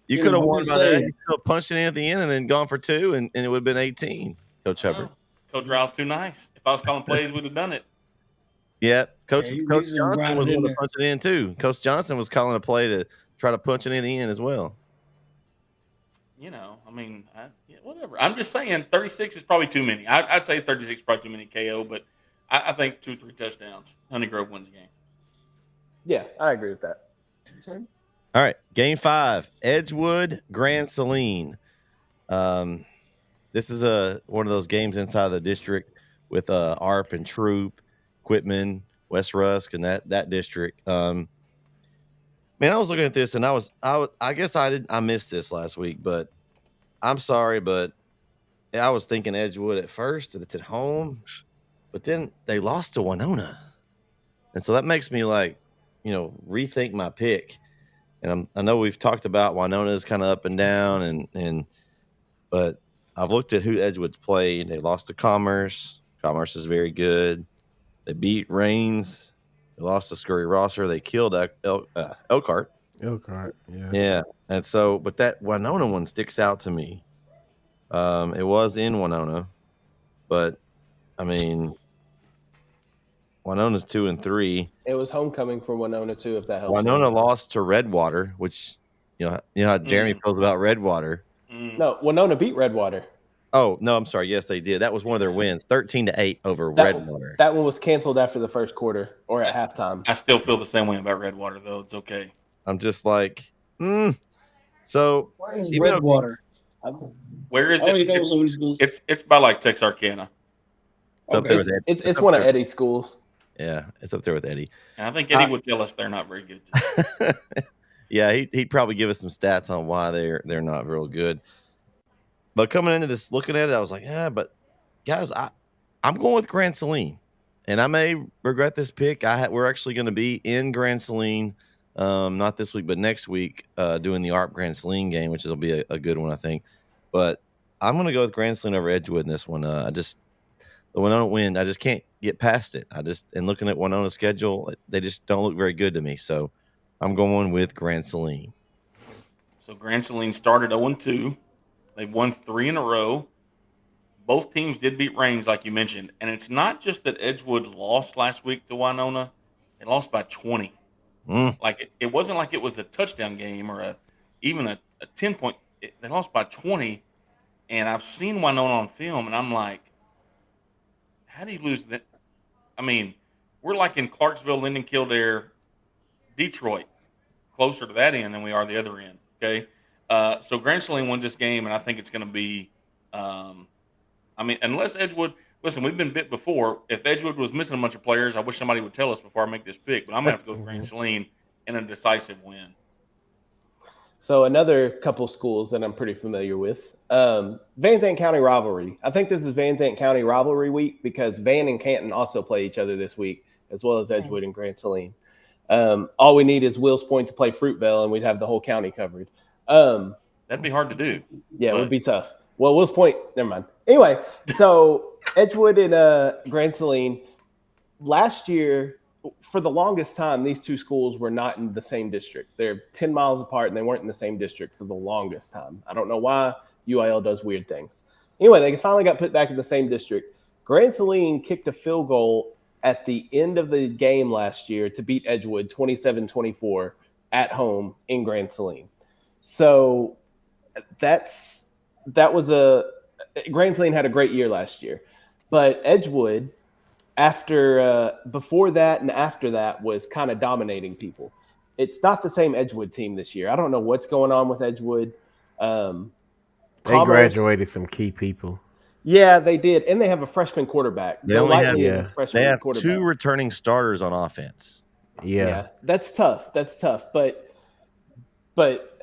S5: You could have won by that. You could have punched it in at the end and then gone for 2, and it would have been 18, Coach Hubbard.
S6: Coach Rile's too nice. If I was calling plays, we'd have done it.
S5: Yeah, Coach Johnson was going to punch it in too. Coach Johnson was calling a play to try to punch it in the end as well.
S6: Whatever. I'm just saying 36 is probably too many. I'd say 36 is probably too many KO, but I think 2 or 3 touchdowns. Honey Grove wins the game.
S9: Yeah, I agree with that.
S8: Okay.
S5: All right, Game 5, Edgewood, Grand Saline. This is one of those games inside the district with ARP and Troop, Quitman, West Rusk, and that district. Man, I was looking at this, and I guess I missed this last week, but I'm sorry, but I was thinking Edgewood at first. It's at home, but then they lost to Winona, and so that makes me rethink my pick. And I know we've talked about Winona's kind of up and down, but I've looked at who Edgewood's played. They lost to Commerce. Commerce is very good. They beat Rains. They lost to Scurry Rosser. They killed Elkhart.
S7: Elkhart, yeah.
S5: Yeah, and so, but that Winona one sticks out to me. It was in Winona, but I mean, Winona's 2-3.
S9: It was homecoming for Winona too, if that helps.
S5: Winona lost to Redwater, which you know how Jeremy feels about Redwater.
S9: No, Winona beat Redwater.
S5: Oh no, I'm sorry. Yes, they did. That was one of their wins, 13-8 over Redwater.
S9: That one was canceled after the first quarter or at halftime.
S6: I still feel the same way about Redwater, though. It's okay.
S5: I'm just like, So
S8: where is Redwater?
S6: Where is
S8: I already
S6: it?
S8: know some of these schools.
S6: It's by like Texarkana.
S5: It's up there with Eddie.
S9: It's one of Eddie's schools.
S5: Yeah, it's up there with Eddie.
S6: And I think Eddie would tell us they're not very good too.
S5: Yeah, he'd probably give us some stats on why they're not real good. But coming into this, looking at it, I was like, yeah, but guys, I'm going with Grand Saline, and I may regret this pick. We're actually going to be in Grand Saline, not this week, but next week, doing the ARP Grand Saline game, which will be a good one, I think. But I'm going to go with Grand Saline over Edgewood in this one. The Winona win, I just can't get past it. And looking at Winona's schedule, they just don't look very good to me. So I'm going with Grand Saline.
S6: So Grand Saline started 0-2. They won 3 in a row. Both teams did beat Range, like you mentioned. And it's not just that Edgewood lost last week to Winona. They lost by 20. Like it wasn't like it was a touchdown game or even a 10-point. They lost by 20. And I've seen Winona on film, and I'm like, how do you lose that? I mean, we're like in Clarksville, Linden, Kildare, Detroit, closer to that end than we are the other end. Okay. So Grand Saline won this game, and I think it's going to be, unless Edgewood, listen, we've been bit before. If Edgewood was missing a bunch of players, I wish somebody would tell us before I make this pick, but I'm going to have to go with Grand Saline in a decisive win.
S9: So another couple schools that I'm pretty familiar with, Van Zandt County rivalry. I think this is Van Zandt County rivalry week because Van and Canton also play each other this week, as well as Edgewood and Grand Saline. All we need is Wills Point to play Fruitvale, and we'd have the whole county covered.
S6: That'd be hard to do.
S9: Yeah, it would be tough. Well, Wills Point, never mind. Anyway, so Edgewood and Grand Saline, last year, for the longest time, these two schools were not in the same district. They're 10 miles apart, and they weren't in the same district for the longest time. I don't know why. UIL does weird things. Anyway, they finally got put back in the same district. Grand Saline kicked a field goal at the end of the game last year to beat Edgewood 27-24 at home in Grand Saline. So Grand Saline had a great year last year, but Edgewood, before that and after that, was kind of dominating people. It's not the same Edgewood team this year. I don't know what's going on with Edgewood.
S7: They graduated some key people.
S9: Yeah, they did, and they have a freshman quarterback.
S5: They have 2 returning starters on offense.
S9: Yeah, that's tough. But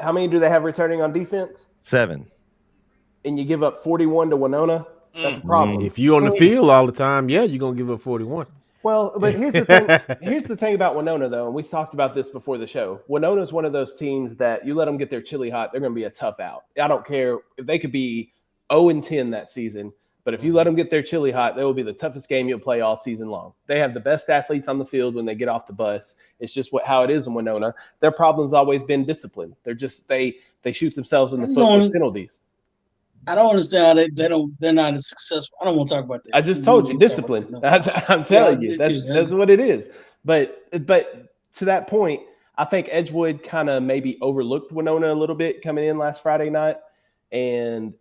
S9: how many do they have returning on defense?
S5: 7.
S9: And you give up 41 to Winona? That's a problem.
S7: If you're on the field all the time, yeah, you're gonna give up 41.
S9: Well, but here's the thing. Here's the thing about Winona, though, and we talked about this before the show. Winona is one of those teams that you let them get their chili hot, they're going to be a tough out. I don't care if they could be 0-10 that season, but if you let them get their chili hot, they will be the toughest game you'll play all season long. They have the best athletes on the field when they get off the bus. It's just how it is in Winona. Their problem's always been discipline. They're just they shoot themselves in the foot with penalties.
S8: I don't understand how they're not as successful. I don't want to talk about that.
S9: I just told you, discipline. I'm telling you, that's what it is. But to that point, I think Edgewood kind of maybe overlooked Winona a little bit coming in last Friday night, and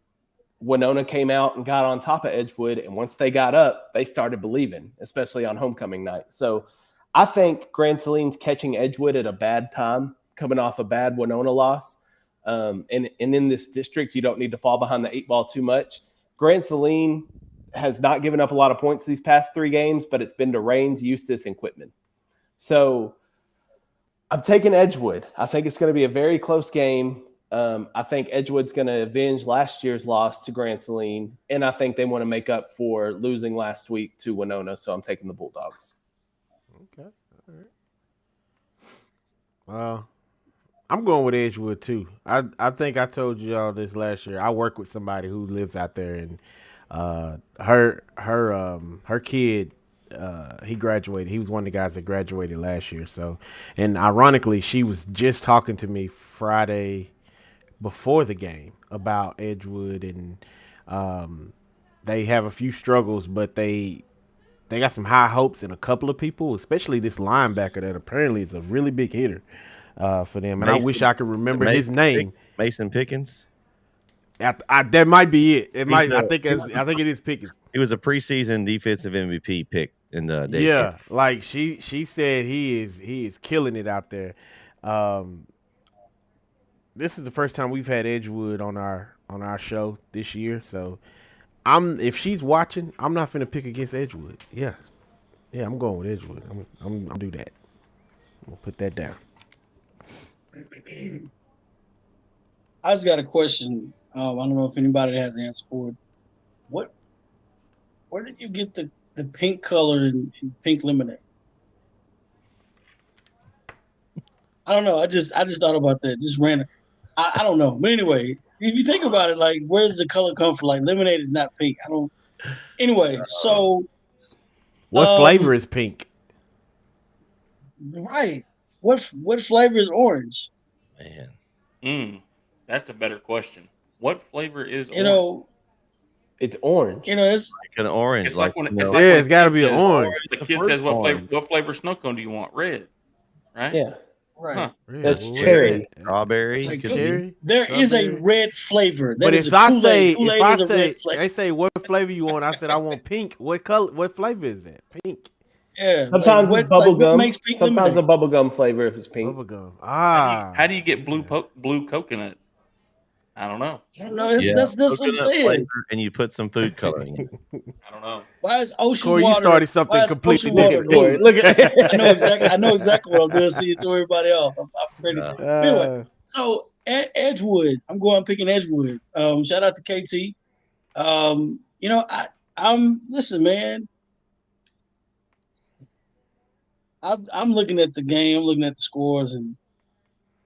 S9: Winona came out and got on top of Edgewood, and once they got up, they started believing, especially on homecoming night. So I think Grand Saline's catching Edgewood at a bad time, coming off a bad Winona loss. And in this district, you don't need to fall behind the 8 ball too much. Grand Saline has not given up a lot of points these past 3 games, but it's been to Rains, Eustis, and Quitman. So I'm taking Edgewood. I think it's going to be a very close game. I think Edgewood's going to avenge last year's loss to Grand Saline, and I think they want to make up for losing last week to Winona, so I'm taking the Bulldogs.
S7: Okay. All right. I'm going with Edgewood too. I think I told you all this last year. I work with somebody who lives out there, and her kid, he graduated. He was one of the guys that graduated last year. So, and ironically, she was just talking to me Friday before the game about Edgewood, and they have a few struggles, but they got some high hopes in a couple of people, especially this linebacker that apparently is a really big hitter. For them, and I wish I could remember his name.
S5: Mason Pickens.
S7: That might be it. It might. I think it is Pickens.
S5: He was a preseason defensive MVP pick in the day.
S7: Yeah, camp. Like she said, he is killing it out there. This is the first time we've had Edgewood on our on our show this year. So if she's watching, I'm not finna pick against Edgewood. Yeah, I'm going with Edgewood. I'm do that. I'm gonna put that down.
S8: I just got a question. I don't know if anybody has an answer for it. Where did you get the pink color and pink lemonade? I don't know. I just thought about that. Just random. I don't know. But anyway, if you think about it, like where does the color come from? Like lemonade is not pink. I don't. Anyway, so
S7: What flavor is pink?
S8: right. What flavor is orange?
S5: Man,
S6: that's a better question. What flavor is
S8: You
S6: orange?
S8: know,
S9: it's orange.
S8: You know, it's
S5: like an orange.
S6: It's like when
S7: it's got to be an orange.
S6: The kid says, "What flavor snow cone do you want?" Red, right?
S9: Yeah,
S8: right.
S6: Huh.
S9: That's cherry,
S5: strawberry.
S8: Like,
S7: cherry.
S8: There is a red flavor.
S7: But
S8: if
S7: I
S8: say,
S7: they say what flavor you want, I said I want pink. What color? What flavor is that? Pink.
S8: Yeah.
S9: Sometimes it's bubble gum.
S8: Makes pink
S9: Sometimes
S8: lemonade?
S9: a bubble gum flavor if it's pink.
S7: Bubble gum.
S6: How do you get blue coconut? I don't know.
S8: No, that's what I'm saying.
S5: And you put some food coloring in.
S6: I don't know.
S8: Why is ocean
S7: Corey,
S8: water?
S7: you started something completely different.
S8: Blue? Look at I know exactly what I'm doing. See you throw everybody off. I'm ready. Anyway, so Edgewood, I'm picking Edgewood. Shout out to KT. You know, I'm listen, man. I'm looking at the game. I'm looking at the scores, and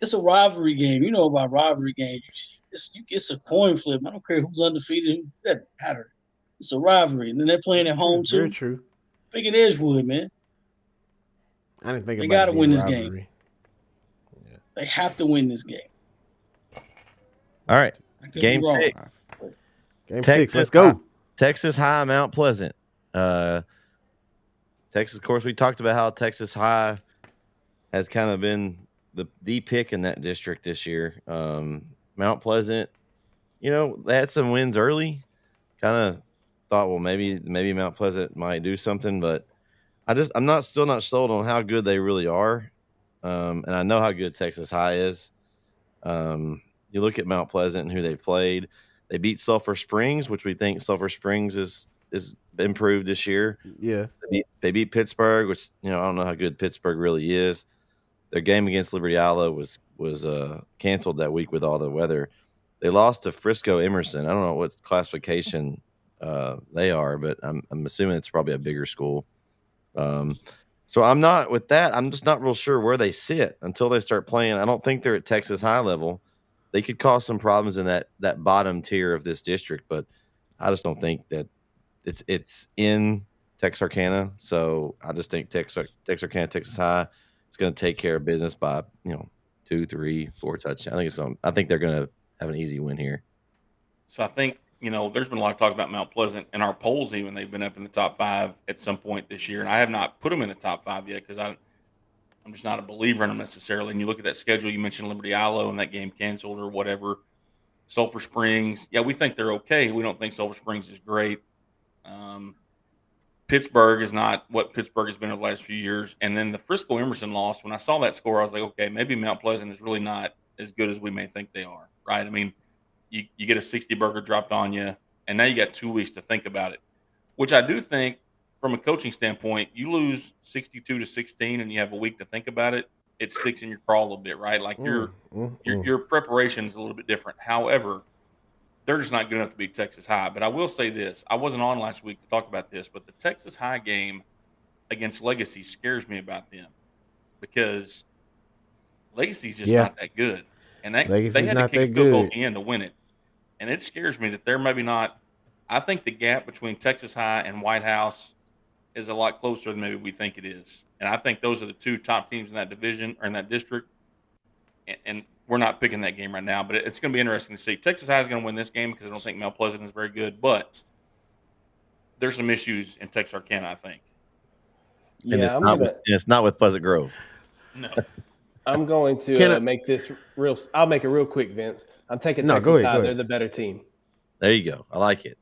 S8: it's a rivalry game. You know about rivalry games. It's a coin flip. I don't care who's undefeated. It doesn't matter. It's a rivalry, and then they're playing at home too.
S7: Very true.
S8: Picking Edgewood, man.
S7: I didn't think
S8: they
S7: about
S8: got to win this
S7: rivalry.
S8: game. Yeah. They have to win this game.
S5: All right, game 6.
S7: Game 6. Let's go.
S5: Texas High, Mount Pleasant. Texas, of course, we talked about how Texas High has kind of been the pick in that district this year. Mount Pleasant, you know, they had some wins early. Kind of thought, well, maybe Mount Pleasant might do something, but I'm still not sold on how good they really are. And I know how good Texas High is. You look at Mount Pleasant and who they played. They beat Sulphur Springs, which we think Sulphur Springs is improved this year.
S7: Yeah.
S5: They beat Pittsburgh, which, you know, I don't know how good Pittsburgh really is. Their game against Liberty Isla was canceled that week with all the weather. They lost to Frisco Emerson. I don't know what classification they are, but I'm assuming it's probably a bigger school. So I'm not with that. I'm just not real sure where they sit until they start playing. I don't think they're at Texas High level. They could cause some problems in that bottom tier of this district, but I just don't think that it's in Texarkana. So I just think Texarkana, Texas High, it's going to take care of business by 2, 3, 4 touchdowns. I think they're going to have an easy win here.
S6: So I think there's been a lot of talk about Mount Pleasant in our polls. Even they've been up in the top 5 at some point this year, and I have not put them in the top 5 yet because I'm just not a believer in them necessarily. And you look at that schedule, you mentioned Liberty Isla and that game canceled or whatever. Sulphur Springs, yeah, we think they're okay. We don't think Sulphur Springs is great. Pittsburgh is not what Pittsburgh has been over the last few years. And then the Frisco Emerson loss, when I saw that score, I was like, okay, maybe Mount Pleasant is really not as good as we may think they are, right? I mean, you get a 60 burger dropped on you, and now you got 2 weeks to think about it, which I do think from a coaching standpoint, you lose 62-16 and you have a week to think about it, it sticks in your craw a little bit, right? Like your preparation is a little bit different. However, they're just not good enough to beat Texas High. But I will say this. I wasn't on last week to talk about this, but the Texas High game against Legacy scares me about them because Legacy's just not that good. And they had to kick a field goal at the end to win it. And it scares me that they're maybe not – I think the gap between Texas High and White House is a lot closer than maybe we think it is. And I think those are the 2 top teams in that division or in that district. And we're not picking that game right now, but it's going to be interesting to see. Texas High is going to win this game because I don't think Mount Pleasant is very good, but there's some issues in Texarkana, I think.
S5: And it's not with Pleasant Grove.
S6: No.
S9: I'm going to make this real. I'll make it real quick, Vince. I'm taking Texas High. They're the better team.
S5: There you go. I like it.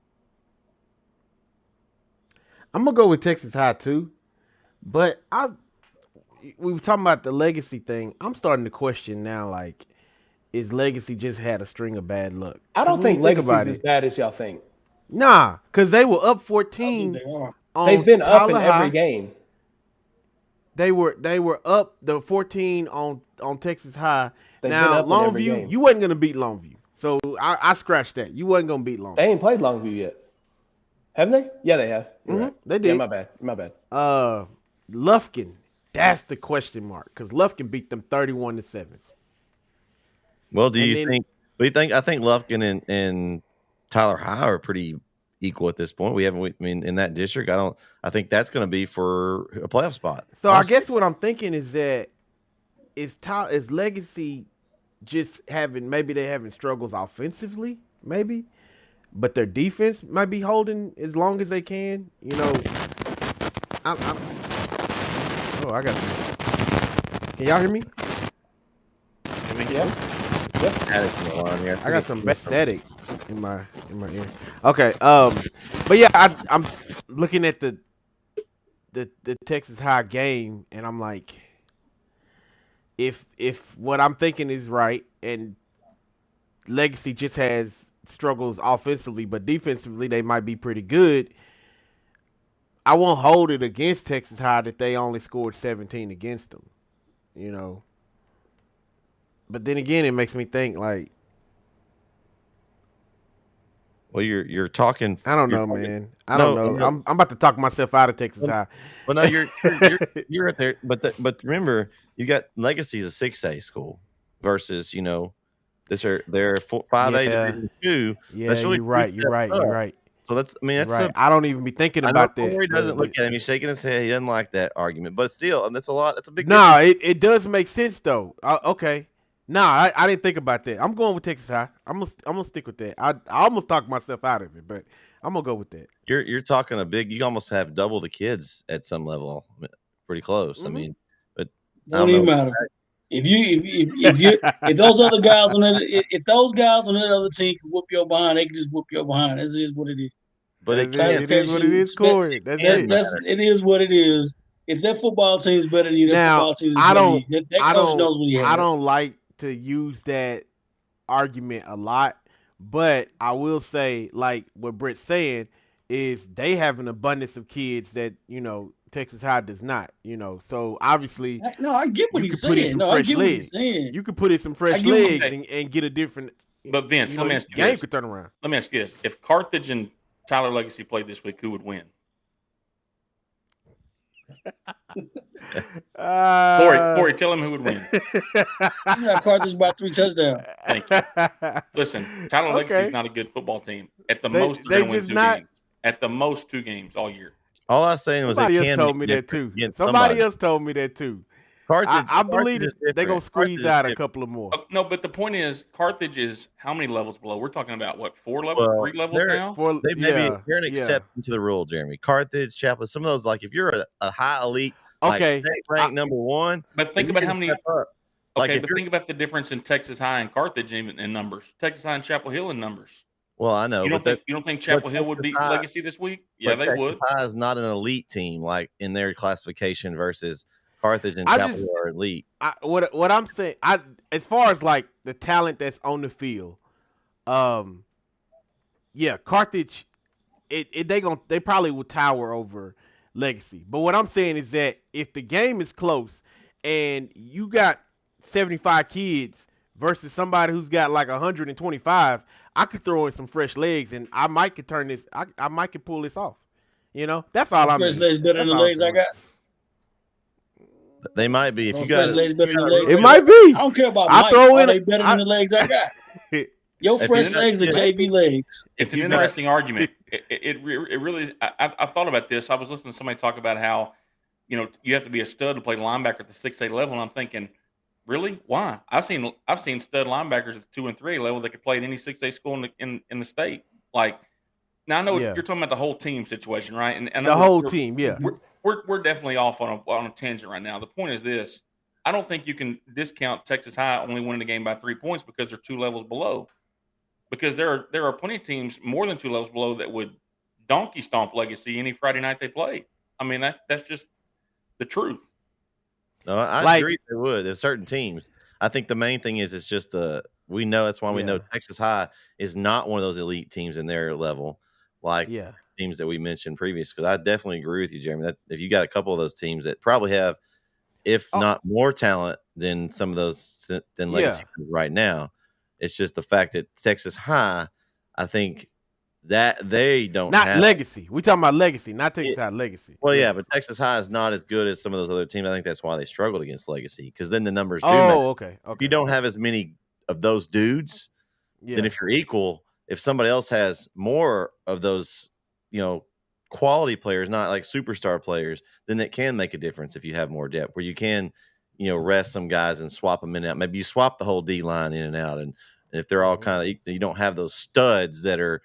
S7: I'm gonna go with Texas High too, but we were talking about the Legacy thing. I'm starting to question now, like, is Legacy just had a string of bad luck.
S9: I don't think Legacy's as
S7: it,
S9: bad as y'all think.
S7: nah, because they were up
S8: I don't
S7: 14
S8: think they are.
S7: on
S9: They've been up in
S7: Tyler
S9: every
S7: High.
S9: game.
S7: They were up the 14 on Texas High.
S9: They've been
S7: Now
S9: up in every
S7: Longview,
S9: game.
S7: you wasn't gonna beat Longview, so I scratched that. You wasn't gonna beat Longview.
S9: They ain't played Longview yet. Haven't they? Yeah, they have. You're right.
S7: They did.
S9: Yeah, my bad. My bad.
S7: Lufkin, that's the question mark, because Lufkin beat them 31-7.
S5: Well, do you think? I think Lufkin and Tyler High are pretty equal at this point. I mean, in that district, I think that's going to be for a playoff spot.
S7: So honestly, I guess what I'm thinking is that is Legacy just maybe they're having struggles offensively, maybe, but their defense might be holding as long as they can. You know, I got this. Can y'all hear me?
S9: Yeah.
S7: I got some bad static in my ear. Okay, but yeah, I'm looking at the Texas High game, and I'm like, if what I'm thinking is right, and Legacy just has struggles offensively, but defensively they might be pretty good, I won't hold it against Texas High that they only scored 17 against them, you know. But then again, it makes me think like,
S5: well, you're talking.
S7: I don't know, man. I don't know. No. I'm about to talk myself out of Texas High.
S5: Well, no, you're right there. But remember, you got Legacy's a 6A school versus they're 5A Division 2.
S7: Yeah, you're right.
S5: So
S7: I don't even be thinking about that.
S5: Corey doesn't look at him. He's shaking his head. He doesn't like that argument. But still, that's a lot. That's a big.
S7: No, it does make sense though. Okay. No, I didn't think about that. I'm going with Texas High. I'm gonna stick with that. I almost talked myself out of it, but I'm gonna go with that.
S5: You're talking you almost have double the kids at some level. Pretty close. I mean, but
S8: don't even matter. If those other guys on that, if those guys on that other team can whoop your behind, they can just whoop your behind. This is what it is.
S5: But
S7: it is what it is, Corey.
S8: It is what it is. If that football team is better than you, that football team is better than you. That coach knows what he has.
S7: I don't like to use that argument a lot, but I will say, like what Brett's saying, is they have an abundance of kids that Texas High does not. So obviously,
S8: no, I get what he's saying. No, I get what he's saying.
S7: You could put in some fresh legs and get a different.
S6: But Vince, let me ask you
S7: this:
S6: game
S7: could turn around.
S6: Let me ask you this: if Carthage and Tyler Legacy played this week, who would win? Corey, tell him who would win.
S8: Carthage by 3 touchdowns.
S6: Thank you. Listen, Tyler Legacy is not a good football team. At the most, they're going to win 2 games. At the most, 2 games all year.
S5: All I was saying was
S7: somebody else told me that too. Somebody else told me that too.
S5: Carthage,
S7: I believe they're going to squeeze out a couple of more.
S6: No, but the point is, Carthage is how many levels below? We're talking about what, 3 levels now?
S5: They're an exception to the rule, Jeremy. Carthage, Chapel, some of those, like if you're a high elite, like ranked number 1.
S6: But think about how many. Okay, but think about the difference in Texas High and Carthage in numbers. Texas High and Chapel Hill in numbers.
S5: Well, I know.
S6: You don't think Chapel Hill would beat Legacy this week? Yeah, they would.
S5: High is not an elite team like in their classification versus Carthage and Chapel Hill are elite.
S7: What I'm saying, as far as like the talent that's on the field, Carthage, they probably will tower over Legacy. But what I'm saying is that if the game is close and you got 75 kids versus somebody who's got like 125, I could throw in some fresh legs and I might could turn this. I might could pull this off. That's all I'm.
S8: Fresh legs better than the legs I got.
S5: They might be if you got
S8: legs better than the legs.
S7: It might be.
S8: I don't care about Mike. Are they better than the legs I got? Your fresh legs are JV legs.
S6: It's an interesting argument. It really is. I've thought about this. I was listening to somebody talk about how you have to be a stud to play linebacker at the 6A level, and I'm thinking, really? Why? I've seen stud linebackers at the 2 and 3A level that could play at any 6A school in the state. Like, now I know you're talking about the whole team situation, right? And
S7: the whole team, yeah.
S6: We're definitely off on a tangent right now. The point is this: I don't think you can discount Texas High only winning the game by 3 points because they're 2 levels below. Because there are plenty of teams more than 2 levels below that would donkey stomp Legacy any Friday night they play. I mean, that's just the truth.
S5: No, I agree they would. There's certain teams. I think the main thing is it's just we know that's why we know
S7: Yeah.
S5: Texas High is not one of those elite teams in their level, like
S7: Yeah.
S5: teams that we mentioned previous. Because I definitely agree with you, Jeremy. That if you got a couple of those teams that probably have, if not more talent than some of those than Legacy right now, it's just the fact that Texas High, I think that they don't
S7: Not
S5: have
S7: Legacy. We talking about Legacy, not Texas High Legacy.
S5: Well, yeah,
S7: Legacy.
S5: but Texas High is not as good as some of those other teams. I think that's why they struggled against Legacy because then the numbers do matter.
S7: Okay.
S5: If you don't have as many of those dudes, then if you're equal, if somebody else has more of those, quality players, not like superstar players, then it can make a difference if you have more depth where you can, rest some guys and swap them in and out. Maybe you swap the whole D line in and out. And if they're all kind of, you don't have those studs that are,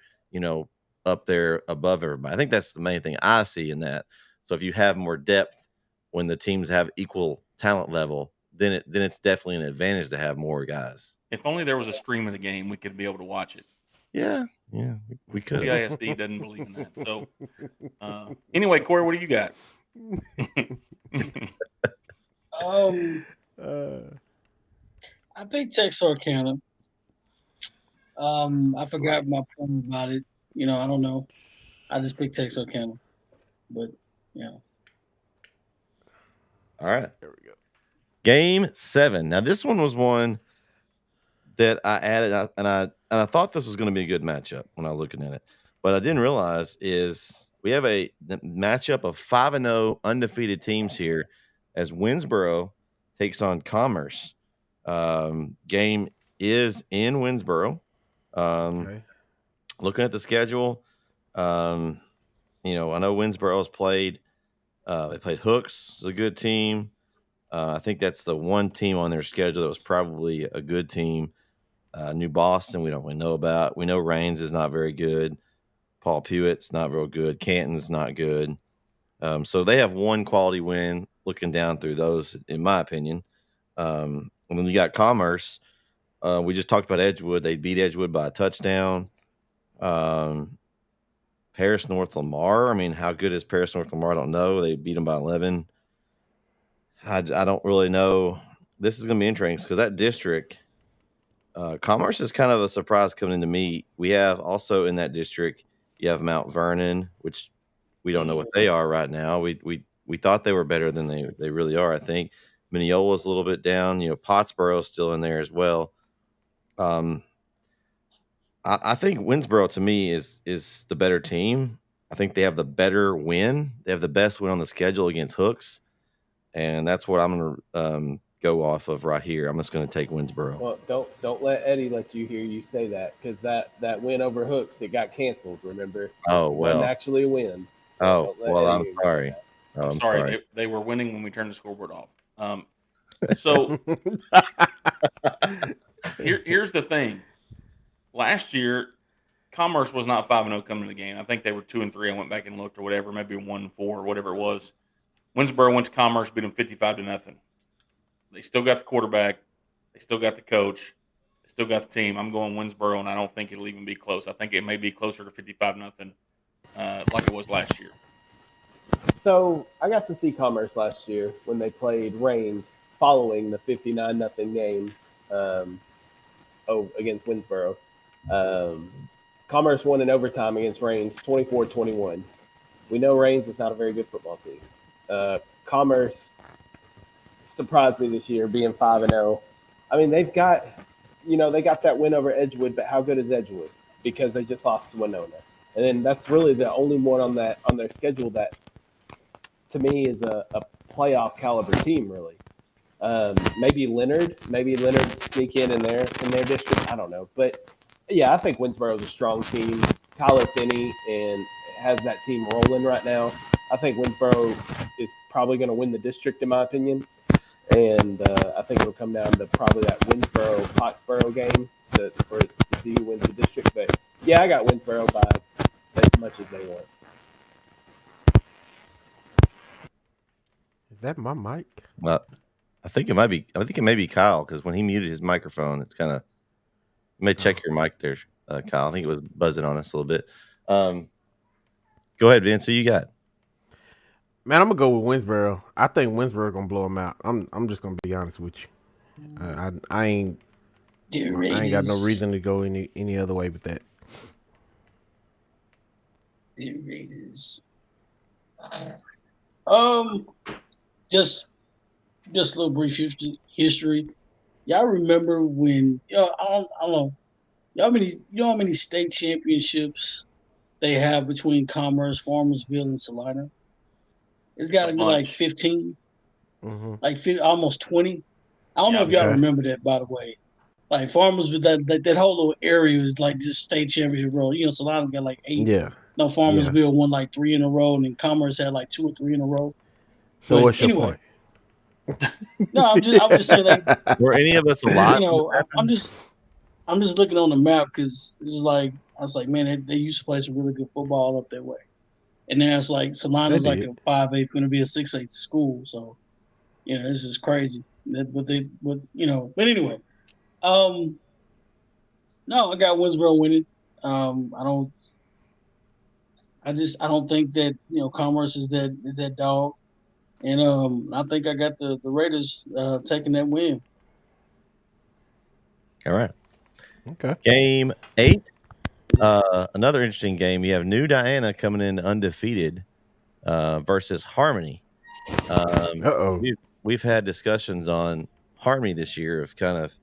S5: up there above everybody. I think that's the main thing I see in that. So if you have more depth when the teams have equal talent level, then it's definitely an advantage to have more guys.
S6: If only there was a stream of the game, we could be able to watch it.
S5: Yeah, we could.
S6: CISD doesn't believe in that. So anyway, Corey, what do you got?
S8: I picked Texarkana. I forgot my point about it. I don't know. I just picked Texarkana. But yeah.
S5: All right. There we go. Game 7. Now this one was one that I added, and I thought this was going to be a good matchup when I was looking at it. But I didn't realize is we have a matchup of 5-0 undefeated teams here as Winsboro takes on Commerce. Game is in Winsboro. Looking at the schedule, I know Winsboro's played. They played Hooks, is a good team. I think that's the one team on their schedule that was probably a good team. New Boston, we don't really know about. We know Raines is not very good. Paul Pewett's not real good. Canton's not good. So they have one quality win looking down through those, in my opinion. And then you got Commerce. We just talked about Edgewood. They beat Edgewood by a touchdown. Paris North Lamar. I mean, how good is Paris North Lamar? I don't know. They beat them by 11. I don't really know. This is going to be interesting because that district, Commerce is kind of a surprise coming into me. We have also in that district, you have Mount Vernon, which we don't know what they are right now. We thought they were better than they really are, I think. Mineola's a little bit down. Pottsboro's still in there as well. I think Winsboro to me is the better team. I think they have the better win. They have the best win on the schedule against Hooks, and that's what I'm going to go off of right here. I'm just going to take Winsboro.
S9: Well, don't let Eddie let you hear you say that because that win over Hooks, it got canceled. Remember?
S5: Oh well,
S9: it wasn't actually a win.
S5: So I'm sorry.
S6: I'm sorry. They were winning when we turned the scoreboard off. So here's the thing. Last year, Commerce was not 5-0 coming to the game. I think they were 2-3. I went back and looked or whatever, maybe 1-4 or whatever it was. Winsboro went to Commerce, beat them 55-0. They still got the quarterback. They still got the coach. They still got the team. I'm going Winsboro, and I don't think it'll even be close. I think it may be closer to 55-0 like it was last year.
S9: So I got to see Commerce last year when they played Raines following the 59-0 game against Winsboro. Commerce won in overtime against Raines 24-21. We know Raines is not a very good football team. Commerce surprised me this year being 5-0. I mean, they got that win over Edgewood, but how good is Edgewood? Because they just lost to Winona. And then that's really the only one on their schedule that to me is a playoff caliber team, really. Maybe Leonard sneak in their district. I don't know. But yeah, I think Winsboro is a strong team. Tyler Finney and has that team rolling right now. I think Winsboro is probably going to win the district, in my opinion. And I think it'll come down to probably that Winsboro-Pottsboro game to see who wins the district. But yeah, I got Winsboro by as much as they want.
S7: Is that my mic?
S5: Well, I think it may be Kyle because when he muted his microphone, it's kind of. You may check your mic there, Kyle. I think it was buzzing on us a little bit. Go ahead, Vince. Who you got?
S7: Man, I'm gonna go with Winsboro. I think Winsboro gonna blow them out. I'm just gonna be honest with you. I ain't I ain't got no reason to go any other way with that.
S8: The Raiders. Just a little brief history. Y'all remember when I don't know. How many state championships they have between Commerce, Farmersville, and Salina? It's got to be like 15, like almost 20. I don't know if y'all remember that, by the way. Like Farmersville, that whole little area is like just state championship road. Salina's got like 8.
S7: Yeah.
S8: No, Farmersville won like 3 in a row, and then Commerce had like 2 or 3 in a row.
S7: So what's your point?
S8: No, I'm just saying, like,
S5: were any of us alive?
S8: I'm just looking on the map because it's like I was like, man, they used to play some really good football up that way, and now it's like Salina's like a 5A, going to be a 6A school, so this is crazy. But anyway, no, I got Winsboro winning. I don't think that Commerce is that dog. And I think I got the Raiders taking that win.
S5: All right.
S7: Okay.
S5: Game 8. Another interesting game. You have New Diana coming in undefeated versus Harmony. We've had discussions on Harmony this year of kind of,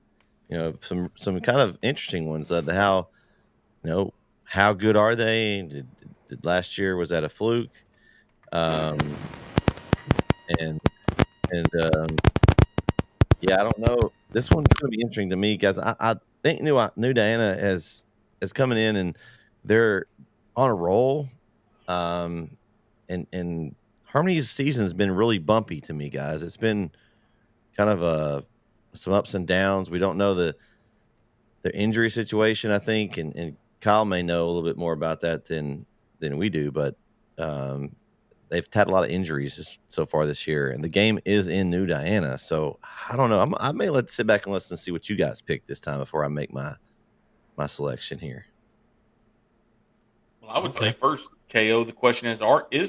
S5: some kind of interesting ones. How good are they? Did last year, was that a fluke? Yeah, I don't know. This one's going to be interesting to me, guys. I think New Diana is coming in and they're on a roll. And Harmony's season has been really bumpy to me, guys. It's been kind of some ups and downs. We don't know the injury situation, I think, and Kyle may know a little bit more about that than we do, but they've had a lot of injuries so far this year, and the game is in New Diana. So I don't know. I may sit back and listen and see what you guys pick this time before I make my selection here.
S6: Well, I would say first, KO, the question is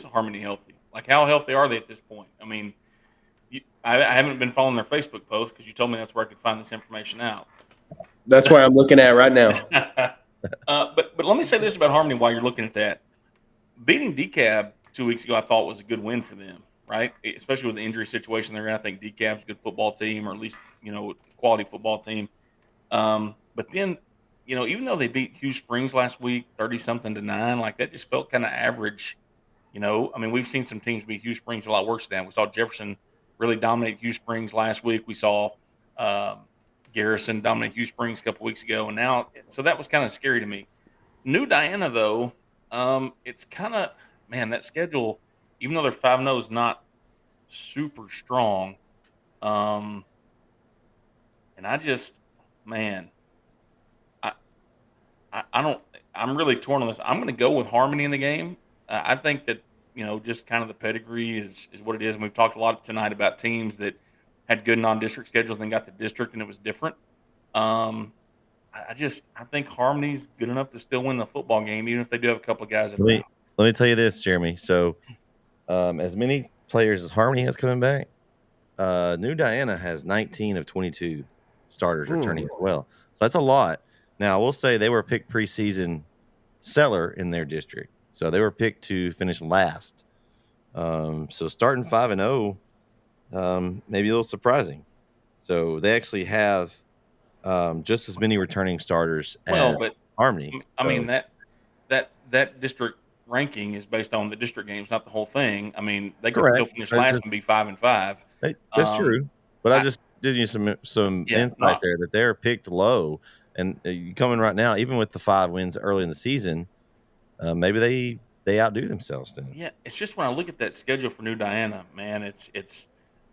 S6: Harmony healthy? Like, how healthy are they at this point? I mean, I haven't been following their Facebook post because you told me that's where I could find this information out.
S9: That's where I'm looking at right now.
S6: But let me say this about Harmony while you're looking at that. Beating DeKalb 2 weeks ago, I thought was a good win for them, right? Especially with the injury situation they're in. I think DeKalb's a good football team, or at least, quality football team. But then, even though they beat Hugh Springs last week, 30-something to 9, like that just felt kind of average. I mean, we've seen some teams beat Hugh Springs a lot worse than that. We saw Jefferson really dominate Hugh Springs last week. We saw Garrison dominate Hugh Springs a couple weeks ago, and now, so that was kind of scary to me. New Diana, though, it's kind of, man, that schedule, even though they're 5-0, is not super strong. And I just, man, I don't, I'm really torn on this. I'm going to go with Harmony in the game. I think that, just kind of the pedigree is what it is. And we've talked a lot tonight about teams that had good non-district schedules and then got the district and it was different. I think Harmony's good enough to still win the football game, even if they do have a couple of guys that are out.
S5: Let me tell you this, Jeremy. So, as many players as Harmony has coming back, New Diana has 19 of 22 starters returning as well. So that's a lot. Now, I will say they were picked preseason seller in their district. So they were picked to finish last. So starting 5-0, maybe a little surprising. So they actually have just as many returning starters as Harmony.
S6: I mean, that district ranking is based on the district games, not the whole thing. I mean, they could still finish last and be 5-5.
S5: That's true. But I just did you some insight there that they're picked low, and coming right now, even with the 5 wins early in the season, maybe they outdo themselves. Then
S6: it's just when I look at that schedule for New Diana, man, it's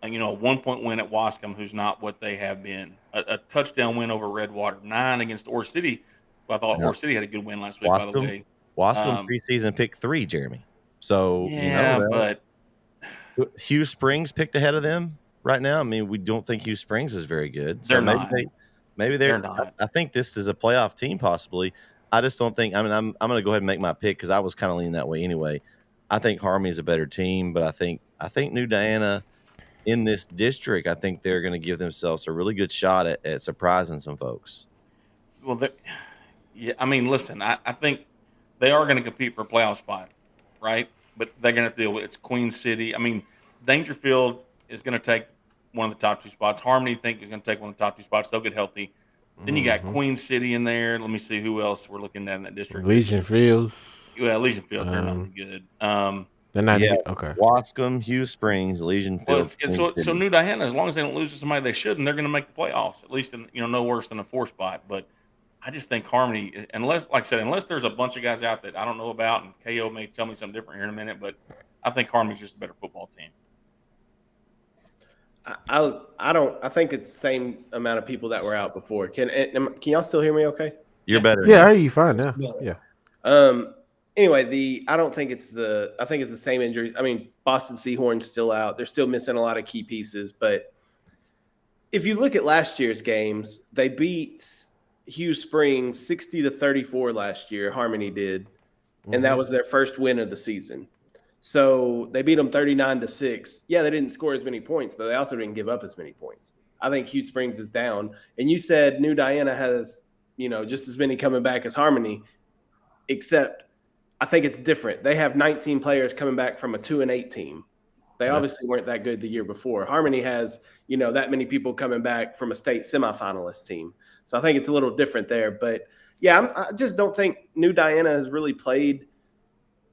S6: a 1-point win at Wascom, who's not what they have been. A touchdown win over Redwater, 9 against Ore City. Well, I thought Ore City had a good win last week, by the way.
S5: Wascom preseason picked 3, Jeremy. So
S6: but
S5: Hugh Springs picked ahead of them right now. I mean, we don't think Hugh Springs is very good. So maybe they're not. I think this is a playoff team, possibly. I just don't think. I mean, I'm going to go ahead and make my pick because I was kind of leaning that way anyway. I think Harmony is a better team, but I think New Diana in this district, I think they're going to give themselves a really good shot at surprising some folks.
S6: Well, yeah, I mean, listen, I think they are going to compete for a playoff spot, right? But they're going to deal with it's Queen City. I mean, Dangerfield is going to take one of the top two spots. Harmony, think, is going to take one of the top two spots. They'll get healthy. Then you got Queen City in there. Let me see who else we're looking at in that district.
S7: Legion Fields.
S6: Well, Legion Fields, they're not any good.
S7: They're not
S5: Yeah,
S7: okay.
S5: Wascom, Hugh Springs, Legion
S6: Well,
S5: Field.
S6: so New Diana, as long as they don't lose to somebody they shouldn't, they're going to make the playoffs. At least, no worse than a 4 spot. But I just think Harmony, unless, like I said, unless there's a bunch of guys out that I don't know about, and KO may tell me something different here in a minute, but I think Harmony's just a better football team.
S9: I think it's the same amount of people that were out before. Can y'all still hear me? Okay.
S5: You're better.
S7: Yeah, I hear you fine now. Yeah.
S9: Anyway, I think it's the same injuries. I mean, Boston Seahorn's still out. They're still missing a lot of key pieces. But if you look at last year's games, they beat Hugh Springs 60-34 last year. Harmony did, and that was their first win of the season. So they beat them 39-6. Yeah, they didn't score as many points, but they also didn't give up as many points. I think Hugh Springs is down. And you said New Diana has, just as many coming back as Harmony, except I think it's different. They have 19 players coming back from a 2-8 team. They obviously weren't that good the year before. Harmony has, that many people coming back from a state semifinalist team. So I think it's a little different there. But yeah, I just don't think New Diana has really played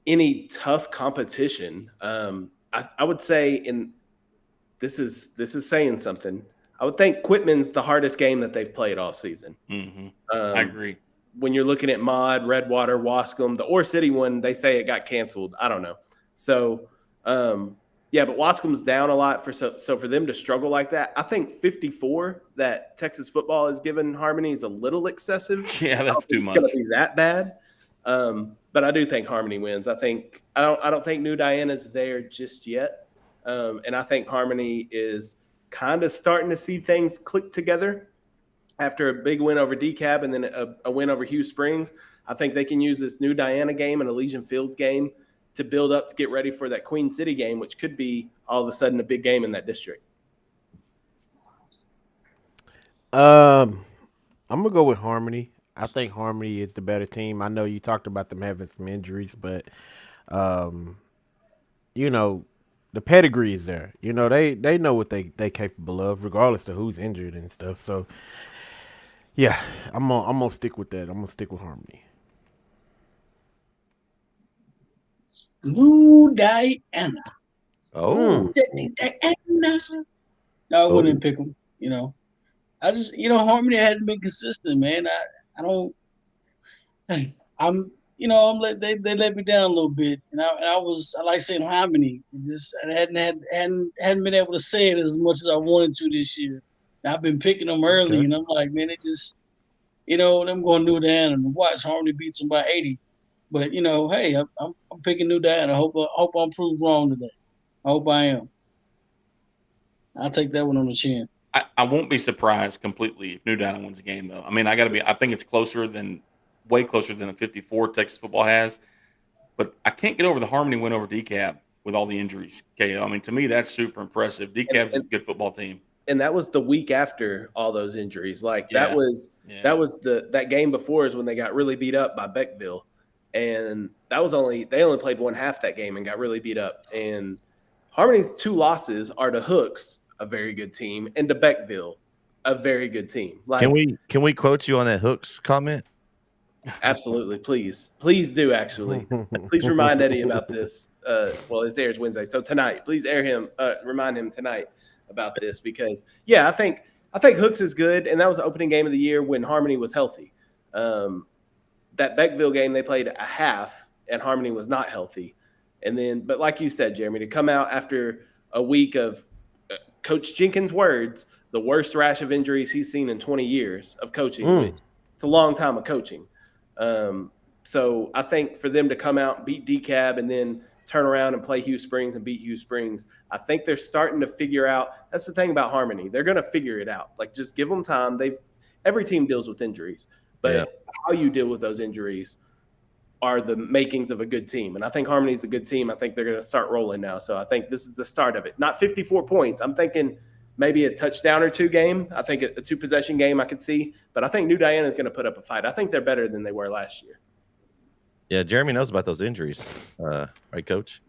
S9: any tough competition. I would say, this is saying something. I would think Quitman's the hardest game that they've played all season.
S6: Mm-hmm. I agree.
S9: When you're looking at Mod, Redwater, Wascom, the Ore City one, they say it got canceled. I don't know. So, but Wascom's down a lot so for them to struggle like that, I think 54 that Texas football has given Harmony is a little excessive.
S6: Yeah, that's too much.
S9: It's going to be that bad. But I do think Harmony wins. I don't think New Diana's there just yet. And I think Harmony is kind of starting to see things click together after a big win over DeKalb and then a win over Hugh Springs. I think they can use this New Diana game and a Legion Fields game to build up to get ready for that Queen City game, which could be all of a sudden a big game in that district.
S7: I'm gonna go with Harmony. I think Harmony is the better team. I know you talked about them having some injuries, but the pedigree is there. They know what they capable of, regardless of who's injured and stuff. So yeah, I'm gonna stick with that. I'm gonna stick with Harmony.
S8: New Diana.
S5: Oh.
S8: Diana. No, I wouldn't pick them. I just, Harmony hadn't been consistent, man. They let me down a little bit, and I like saying Harmony. I hadn't been able to say it as much as I wanted to this year. I've been picking them early, and I'm like, man, it just, them going New Diana and watch Harmony beats them by 80. But hey, I'm picking New Diana. I hope I'm proved wrong today. I hope I am. I'll take that one on the chin.
S6: I won't be surprised completely if New Diana wins the game, though. I mean, I think it's way closer than the 54 Texas football has. But I can't get over the Harmony win over DeKalb with all the injuries, KO. I mean, to me, that's super impressive. DeKalb's a good football team.
S9: And that was the week after all those injuries. That was that game before is when they got really beat up by Beckville. And they only played one half that game and got really beat up. And Harmony's 2 losses are to Hooks, a very good team, and to Beckville, a very good team.
S5: Can we quote you on that Hooks comment?
S9: Absolutely, please do. Actually, please remind Eddie about this. This airs Wednesday, so tonight, please remind him tonight about this because I think Hooks is good, and that was the opening game of the year when Harmony was healthy. That Beckville game, they played a half, and Harmony was not healthy. And then, but like you said, Jeremy, to come out after a week of Coach Jenkins' words, the worst rash of injuries he's seen in 20 years of coaching. Which, it's a long time of coaching. So I think for them to come out and beat DeKalb and then turn around and play Hugh Springs and beat Hugh Springs, I think they're starting to figure out. That's the thing about Harmony. They're going to figure it out. Just give them time. Every team deals with injuries. But how you deal with those injuries are the makings of a good team. And I think Harmony's a good team. I think they're going to start rolling now. So I think this is the start of it. Not 54 points. I'm thinking maybe a touchdown or two game. I think a 2-possession game I could see. But I think New Diana is going to put up a fight. I think they're better than they were last year.
S5: Yeah, Jeremy knows about those injuries, right, Coach?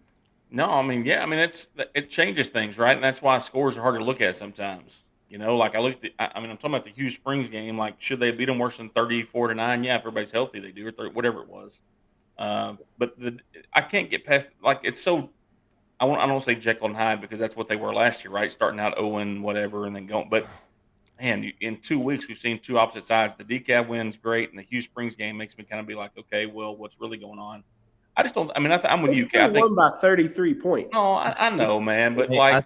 S6: No, I mean, yeah, I mean it changes things, right? And that's why scores are hard to look at sometimes. Like I looked at, I mean, I'm talking about the Hugh Springs game. Like, should they beat them worse than 34-9? Yeah, if everybody's healthy, they do, or 30, whatever it was. But I can't get past, like, it's so. I don't say Jekyll and Hyde because that's what they were last year, right? Starting out 0 whatever, and then going. But man, in 2 weeks we've seen two opposite sides. The decaf win's great, and the Hugh Springs game makes me kind of be like, okay, well, what's really going on? I just don't. I mean, I'm with
S9: They
S6: you,
S9: still
S6: Kat. I think
S9: won by 33 points.
S6: no, I know, man, but
S5: Hey,
S6: like,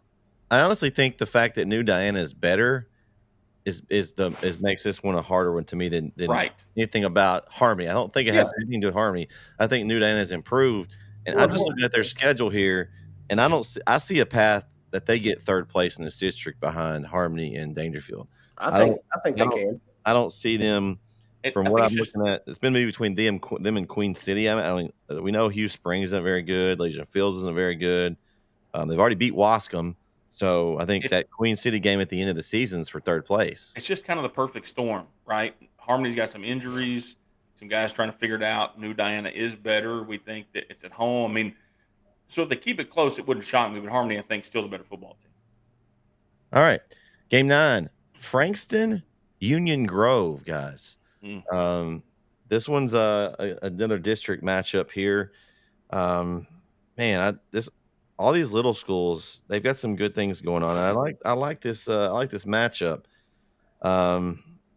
S5: I honestly think the fact that New Diana is better makes this one a harder one to me than
S6: right.
S5: anything about Harmony. I don't think it has anything to do with Harmony. I think New Diana has improved, and I'm just looking at their schedule here, and I see a path that they get third place in this district behind Harmony and Dangerfield.
S9: I think they can.
S5: I don't see them. From what I'm looking at, it's been maybe between them and Queen City. I mean, we know Hugh Springs isn't very good. Legion Fields isn't very good. They've already beat Wascom. So I think that Queen City game at the end of the season is for third place.
S6: It's just kind of the perfect storm, right? Harmony's got some injuries, some guys trying to figure it out. New Diana is better. We think that it's at home. I mean, so if they keep it close, it wouldn't shock me. But Harmony, I think, is still the better football team.
S5: All right. Game 9, Frankston, Union Grove, guys. This one's another district matchup here. All these little schools, they've got some good things going on. I like this matchup.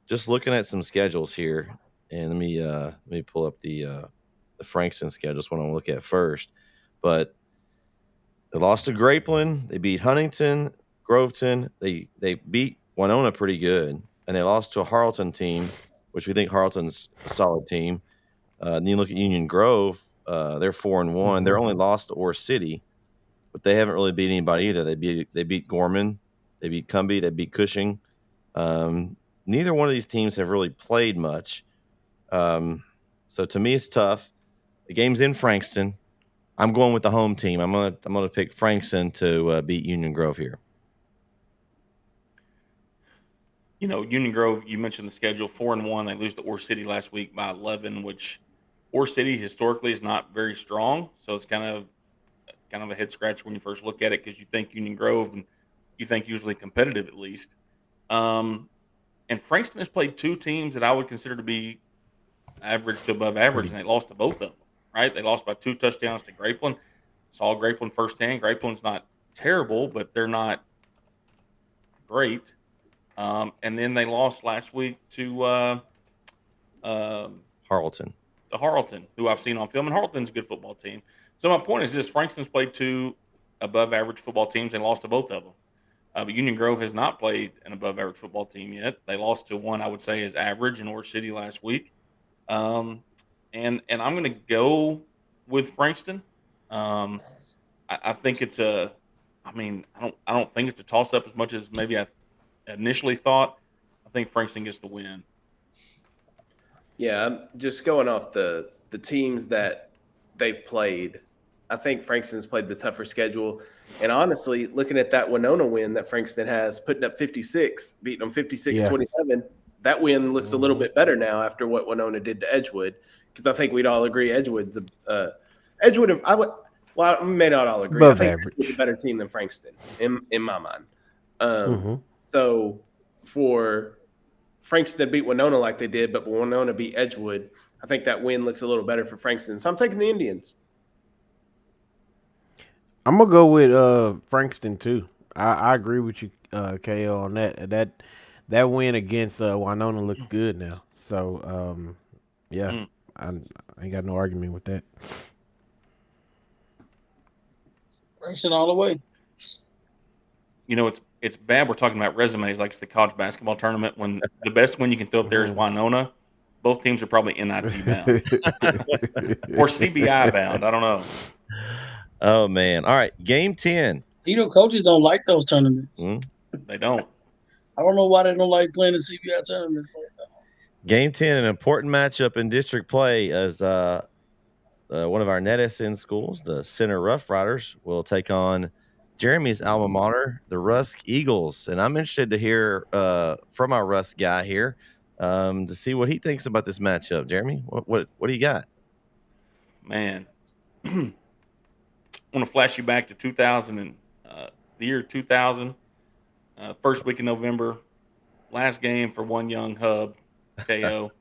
S5: Just looking at some schedules here, and let me pull up the Frankston schedule. That's what I want to look at first. But they lost to Grapeland, they beat Huntington, Groveton, they beat Winona pretty good, and they lost to a Harleton team, which we think Harleton's a solid team. Then you look at Union Grove, they're 4-1. They're only lost to Ore City, but they haven't really beat anybody either. They beat Gorman, they beat Cumbie, they beat Cushing. Neither one of these teams have really played much. So to me, it's tough. The game's in Frankston. I'm going with the home team. I'm gonna pick Frankston to beat Union Grove here.
S6: Union Grove, you mentioned the schedule, 4-1. They lose to Ore City last week by 11, which Ore City historically is not very strong. So it's kind of a head scratch when you first look at it, because you think Union Grove, and you think usually competitive at least. And Frankston has played two teams that I would consider to be average to above average, and they lost to both of them, right? They lost by 2 touchdowns to Grapeland. Saw Grapeland firsthand. Grapeland's not terrible, but they're not great. And then they lost last week to
S5: Harleton.
S6: To Harleton, who I've seen on film, and Harleton's a good football team. So my point is this: Frankston's played 2 above-average football teams and lost to both of them. But Union Grove has not played an above-average football team yet. They lost to one I would say is average in Ore City last week. And I'm going to go with Frankston. I think it's I don't think it's a toss-up as much as maybe I initially thought. I think Frankston gets the win.
S9: Yeah, I'm just going off the teams that they've played. I think Frankston's played the tougher schedule. And honestly, looking at that Winona win that Frankston has, putting up 56, beating them 56-27, that win looks a little bit better now after what Winona did to Edgewood. Because I think we'd all agree Edgewood, we may not all agree.
S7: Above
S9: I think
S7: average.
S9: Edgewood's a better team than Frankston in my mind. So for Frankston to beat Winona like they did, but Winona beat Edgewood, I think that win looks a little better for Frankston. So I'm taking the Indians.
S7: I'm gonna go with Frankston too. I agree with you, KO, on that. That win against Winona looks good now. So I ain't got no argument with that.
S8: Frankston all the way.
S6: It's bad we're talking about resumes like it's the college basketball tournament when the best one you can throw up there is Winona. Both teams are probably NIT bound or CBI bound. I don't know.
S5: Oh, man. All right. Game 10.
S8: Coaches don't like those tournaments.
S6: They don't.
S8: I don't know why they don't like playing the CBI tournaments like that.
S5: Game 10, an important matchup in district play as one of our NETSN schools, the Center Rough Riders, will take on Jeremy's alma mater, the Rusk Eagles, and I'm interested to hear from our Rusk guy here to see what he thinks about this matchup. Jeremy, what do you got?
S6: Man, I want to flash you back to 2000 and the year 2000, first week in November, last game for one young hub, KO,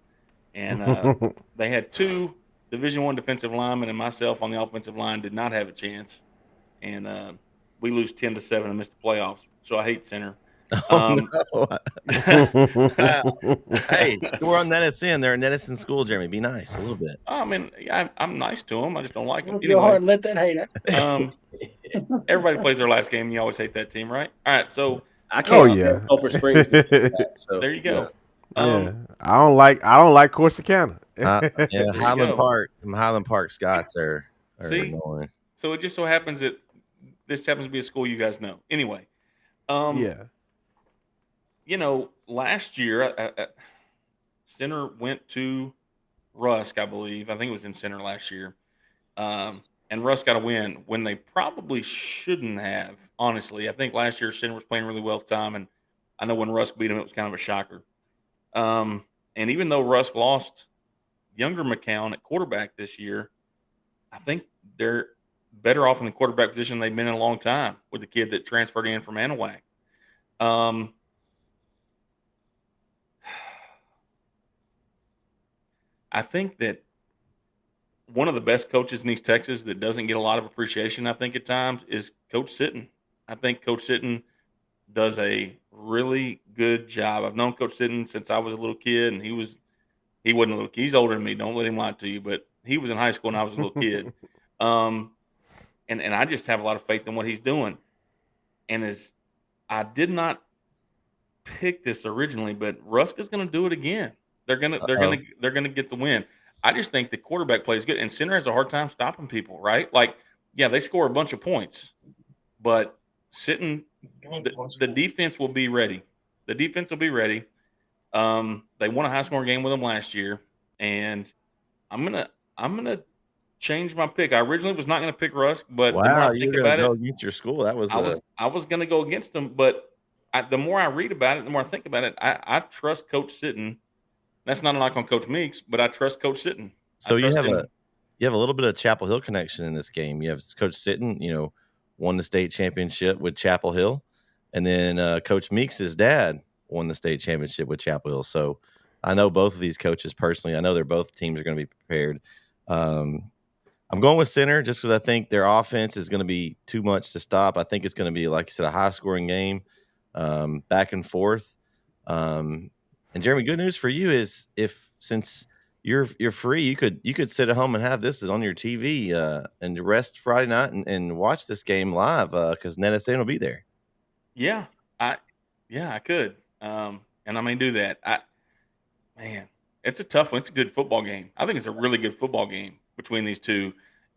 S6: and they had two Division I defensive linemen and myself on the offensive line did not have a chance, and we lose 10-7 and miss the playoffs. So I hate center.
S5: Oh no! Hey, we're on NETSN. They're a NETSN school, Jeremy. Be nice a little bit.
S6: I mean, I'm nice to them. I just don't like them.
S8: Your heart, let that hate it.
S6: Everybody plays their last game, and you always hate that team, right? All right, so
S9: I can't
S7: Oh,
S9: stand
S7: yeah.
S9: Sulphur Springs. So
S6: there you go.
S9: yes.
S7: Yeah, I don't like Corsicana.
S5: Yeah,
S6: you
S5: Highland
S6: go.
S5: Park. Highland Park Scots are
S6: See?
S5: annoying.
S6: So it just so happens that this happens to be a school you guys know. Anyway,
S7: Yeah.
S6: you know, last year, Center went to Rusk, I believe. I think it was in Center last year. And Rusk got a win when they probably shouldn't have, honestly. I think last year Center was playing really well at the time, and I know when Rusk beat him, it was kind of a shocker. And even though Rusk lost younger McCown at quarterback this year, I think they're better off in the quarterback position they've been in a long time with the kid that transferred in from Anahuac. I think that one of the best coaches in East Texas that doesn't get a lot of appreciation, I think, at times, is Coach Sitton. I think Coach Sitton does a really good job. I've known Coach Sitton since I was a little kid, and he wasn't a little kid. He's older than me. Don't let him lie to you. But he was in high school, and I was a little kid. And I just have a lot of faith in what he's doing. And I did not pick this originally, but Rusk is going to do it again. They're gonna get the win. I just think the quarterback plays good, and Center has a hard time stopping people. Right? Like, yeah, they score a bunch of points, but the defense will be ready. The defense will be ready. They won a high scoring game with them last year, and I'm gonna change my pick. I originally was not gonna pick Rusk, but the more
S5: Wow,
S6: I
S5: you
S6: think
S5: were going
S6: about
S5: to go
S6: it,
S5: against your school. That was
S6: I was gonna go against them, but the more I read about it, the more I think about it, I trust Coach Sitton. That's not a knock on Coach Meeks, but I trust Coach Sitton.
S5: So
S6: I trust him.
S5: you have a little bit of Chapel Hill connection in this game. You have Coach Sitton, won the state championship with Chapel Hill, and then Coach Meeks' dad won the state championship with Chapel Hill. So I know both of these coaches personally. I know they're both teams are going to be prepared. I'm going with Center just because I think their offense is going to be too much to stop. I think it's going to be, like you said, a high-scoring game, back and forth. And Jeremy, good news for you is since you're free, you could sit at home and have this on your TV and rest Friday night and watch this game live because NETSN will be there.
S6: Yeah, I could. And I may do that. Man, it's a tough one. It's a good football game. I think it's a really good football game between these two.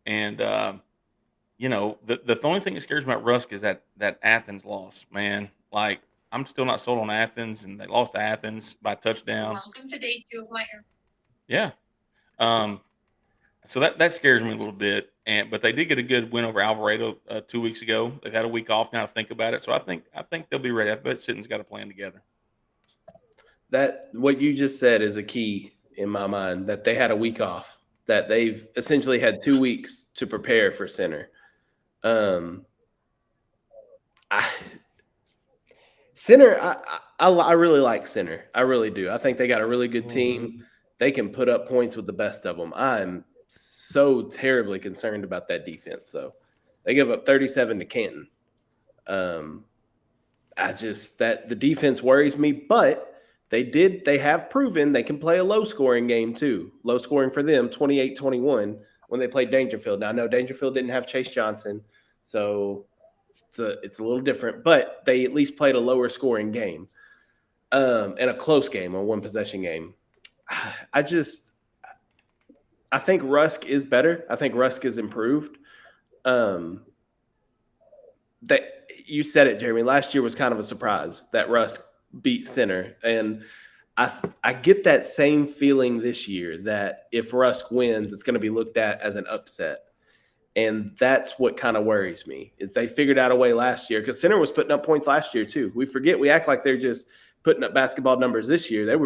S6: And the only thing that scares me about Rusk is that Athens loss, man. Like, I'm still not sold on Athens, and they lost to Athens by a touchdown.
S10: Welcome to day 2 of my hair.
S6: Yeah. So that scares me a little bit. But they did get a good win over Alvarado 2 weeks ago. They've had a week off now to think about it. So I think they'll be ready. I bet Sitton's got a plan together.
S9: That what you just said is a key in my mind, that they had a week off, that they've essentially had 2 weeks to prepare for Center. Center, I really like Center. I really do. I think they got a really good team. They can put up points with the best of them. I'm so terribly concerned about that defense, though. They give up 37 to Canton. The defense worries me, but they have proven they can play a low-scoring game too. Low scoring for them, 28-21 when they played Dangerfield. Now, I know Dangerfield didn't have Chase Johnson, so it's a little different, but they at least played a lower scoring game and a close game, a one-possession game. I think Rusk is better. I think Rusk is improved. That you said it, Jeremy. Last year was kind of a surprise that Rusk beat Center, and I get that same feeling this year that if Rusk wins, it's going to be looked at as an upset. And that's what kind of worries me is they figured out a way last year because Center was putting up points last year too. We act like they're just putting up basketball numbers this year. They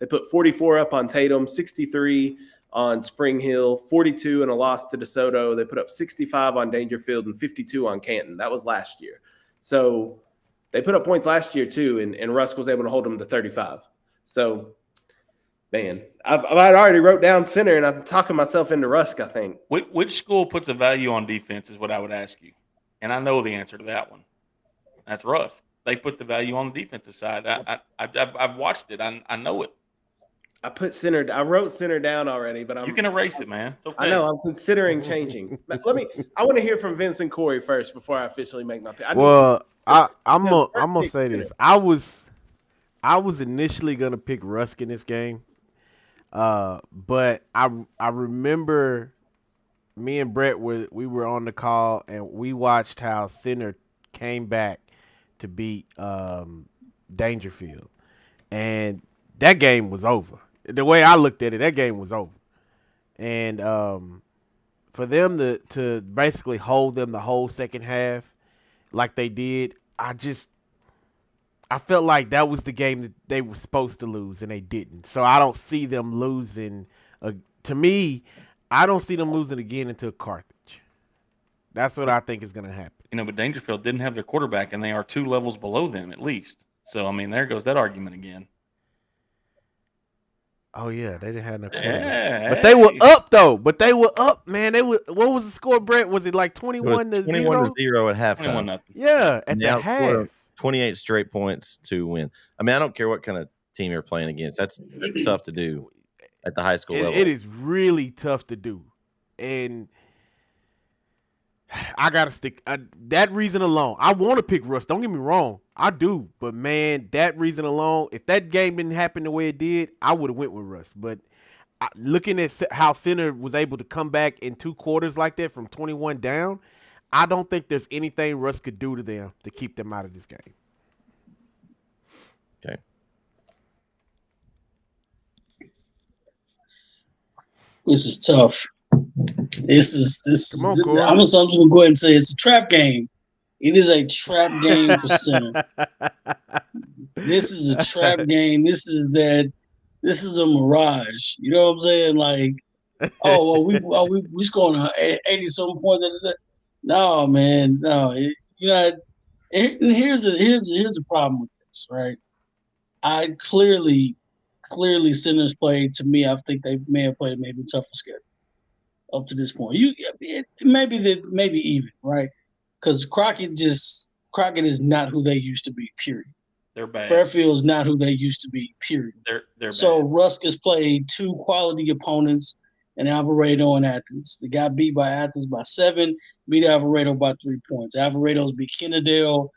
S9: put 44 up on Tatum, 63 on Spring Hill, 42 in a loss to DeSoto. They put up 65 on Dangerfield and 52 on Canton. That was last year. So they put up points last year too, and Rusk was able to hold them to 35. So, man, I already wrote down Center, and I'm talking myself into Rusk, I think.
S6: Which school puts a value on defense is what I would ask you. And I know the answer to that one. That's Rusk. They put the value on the defensive side. I've watched it. I know it.
S9: I wrote Center down already, but
S6: you can erase it, man. It's okay.
S9: I know. I'm considering changing. I want to hear from Vince and Corey first before I officially make my pick.
S7: I'm gonna say this. I was initially gonna pick Rusk in this game, but I remember me and Brett we were on the call and we watched how Center came back to beat Dangerfield, and that game was over. The way I looked at it, that game was over. And for them to basically hold them the whole second half like they did, I felt like that was the game that they were supposed to lose, and they didn't. So I don't see them losing. To me, I don't see them losing again until Carthage. That's what I think is going to happen.
S6: But Dangerfield didn't have their quarterback, and they are 2 levels below them at least. So, there goes that argument again.
S7: Oh yeah, they didn't have no quarterback.
S6: Yeah,
S7: but they were up though. But they were up, man. What was the score, Brett? Was it like 21 to 0?
S5: 21 to 0 at halftime.
S7: Yeah, at the half.
S5: 28 straight points to win. I don't care what kind of team you're playing against. That's tough to do at the high school level.
S7: It is really tough to do. And I got to stick. That reason alone, I want to pick Russ. Don't get me wrong. I do. But, man, that reason alone, if that game didn't happen the way it did, I would have went with Russ. But looking at how Center was able to come back in 2 quarters like that from 21 down, I don't think there's anything Russ could do to them to keep them out of this game.
S5: Okay.
S8: This is tough. This.
S7: Come on, Corey.
S8: I'm just gonna go ahead and say it's a trap game. It is a trap game for Center. This is a trap game. This is a mirage. You know what I'm saying? Like, we scoring 80 some points. No, man, no. And here's a problem with this, right? I clearly Center's played. To me, I think they may have played maybe tougher schedule up to this point. Maybe even, right? Because Crockett is not who they used to be. Period.
S6: They're bad.
S8: Fairfield is not who they used to be. Period.
S6: They're
S8: so
S6: bad.
S8: Rusk has played 2 quality opponents, and Alvarado and Athens. They got beat by Athens by 7, beat Alvarado by 3 points. Alvarado's beat Kennedale,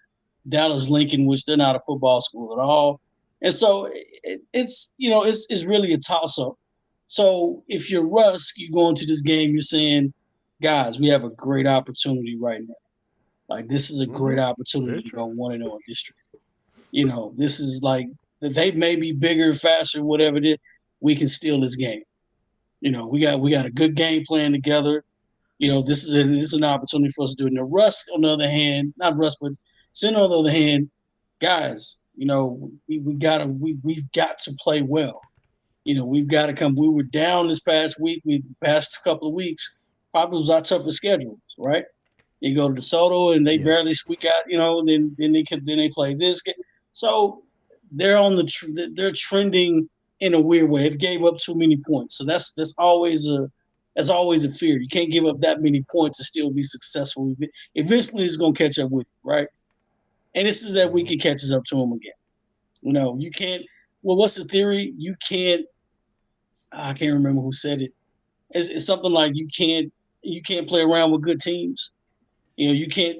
S8: Dallas Lincoln, which they're not a football school at all. And so it's really a toss-up. So if you're Rusk, you go into this game, you're saying, guys, we have a great opportunity right now. Like, this is a great opportunity to go 1-0 in district. This is like, they may be bigger, faster, whatever it is. We can steal this game. We got a good game plan together. This is an opportunity for us to do it. Now, Rusk, on the other hand, not Rusk, but Center, on the other hand, guys, we've got to play well. We've got to come. We were down this past week. The past couple of weeks probably was our toughest schedule, right? You go to DeSoto and they barely squeak out, then they play this game. So they're they're trending in a weird way. It gave up too many points. So that's always a fear. You can't give up that many points and still be successful. Eventually it's going to catch up with you, right? And this is that week it catches up to them again. You can't. Well, what's the theory? You can't. I can't remember who said it. It's something like you can't play around with good teams. You can't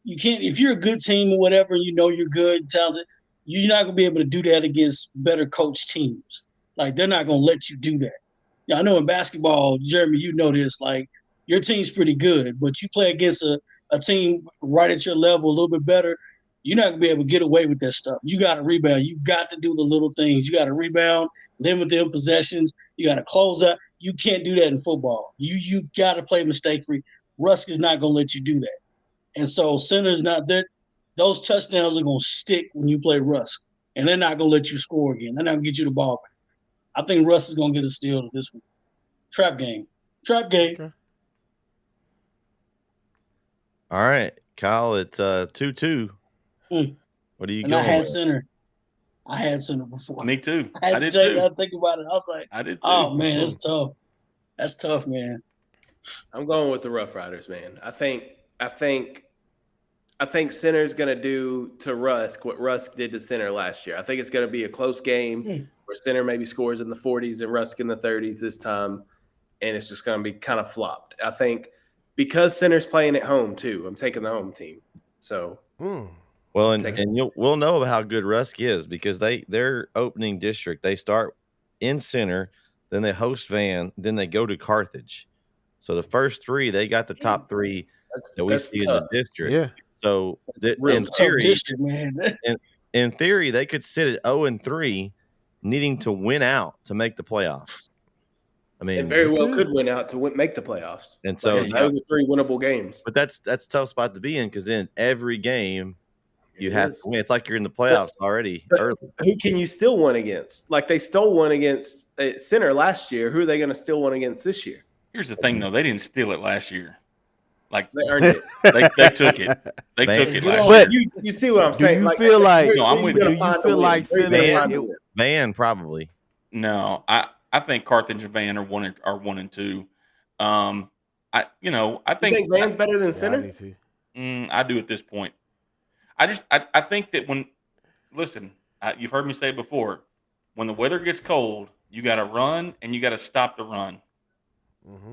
S8: if you're a good team or whatever, you're good, talented, you're not gonna be able to do that against better coached teams. Like, they're not gonna let you do that. I know in basketball, Jeremy, this, like, your team's pretty good, but you play against a team right at your level, a little bit better, you're not gonna be able to get away with that stuff. You gotta rebound. You got to do the little things. You gotta rebound, limit them possessions, you gotta close out. You can't do that in football. You got to play mistake free. Rusk is not going to let you do that. And so center's not there. Those touchdowns are going to stick when you play Rusk. And they're not going to let you score again. They're not going to get you the ball back. I think Russ is going to get a steal to this one. Trap game.
S7: Okay.
S5: All right, Kyle, it's 2-2. What are you
S8: And
S5: going
S8: I had
S5: with?
S8: center. I had center before.
S6: Me too.
S8: I
S6: did too.
S8: I think about it. I was like,
S6: I did too.
S8: oh, man, it's tough. That's tough, man.
S9: I'm going with the Rough Riders, man. I think center's going to do to Rusk what Rusk did to center last year. I think it's going to be a close game where center maybe scores in the 40s and Rusk in the 30s this time, and it's just going to be kind of flopped. I think because center's playing at home too, I'm taking the home team. So,
S5: well, and we'll know how good Rusk is because their opening district, they start in center, then they host Van, then they go to Carthage. So the first three, they got the top three that we see
S9: tough.
S5: in the district.
S7: Yeah.
S5: So in theory, they could sit at 0-3, needing to win out to make the playoffs. I mean,
S9: and very well could win out to make the playoffs.
S5: And so
S9: those are 3 winnable games.
S5: But that's a tough spot to be in because in every game you have to win. It's like you're in the playoffs already early.
S9: Who can you still win against? Like they stole one against center last year. Who are they going to steal one against this year?
S6: Here's the thing, though. They didn't steal it last year. Like
S9: they earned it.
S6: They took it. They took it last year.
S9: You see what I'm saying?
S7: Do you feel like?
S6: No, I'm with you.
S7: Do you feel like
S5: Van probably?
S6: No, I think Carthage and Van are 1 and 2. I think
S9: Van's better than center.
S6: I do at this point. I think that you've heard me say it before. When the weather gets cold, you got to run and you got to stop the run.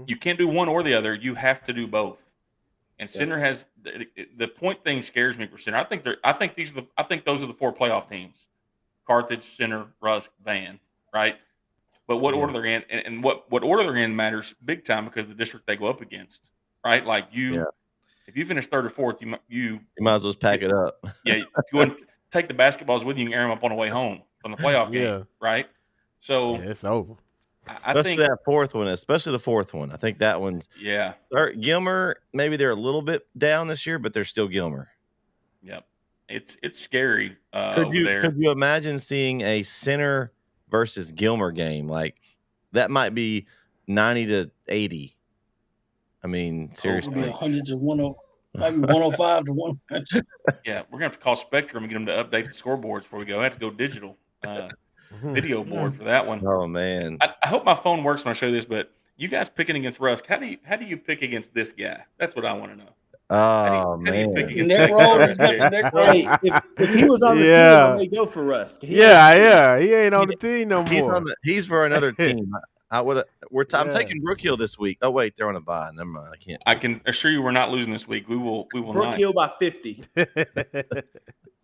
S6: You can't do one or the other. You have to do both. And center has the point thing scares me for center. I think those are the 4 playoff teams: Carthage, Center, Rusk, Van. Right. But what order they're in, and what order they're in matters big time because of the district they go up against. Right. Like if you finish 3rd or 4th, you
S5: might as well pack it up.
S6: Yeah. You go and take the basketballs with you and air them up on the way home from the playoff game. Right. So
S7: it's over.
S6: I think
S5: that 4th one, especially the 4th one. I think that one's Gilmer. Maybe they're a little bit down this year, but they're still Gilmer.
S6: Yep, it's scary.
S5: Could you imagine seeing a center versus Gilmer game like that? Might be 90-80. I mean, seriously,
S8: 100 to 10, maybe 105 to 100.
S6: Yeah, we're gonna have to call Spectrum and get them to update the scoreboards before we go. I have to go digital. Video board for that one.
S5: Oh man!
S6: I hope my phone works when I show this. But you guys picking against Rusk, how do you pick against this guy? That's what I want to know.
S5: Oh man!
S8: Hey,
S9: if he was on the team, I may go for Rusk.
S7: He ain't on the team no more.
S5: He's for another team. I'm taking Brookhill this week. Oh wait, they're on a bye. Never mind. I can't.
S6: I can assure you, we're not losing this week. We will not.
S9: Brookhill by 50.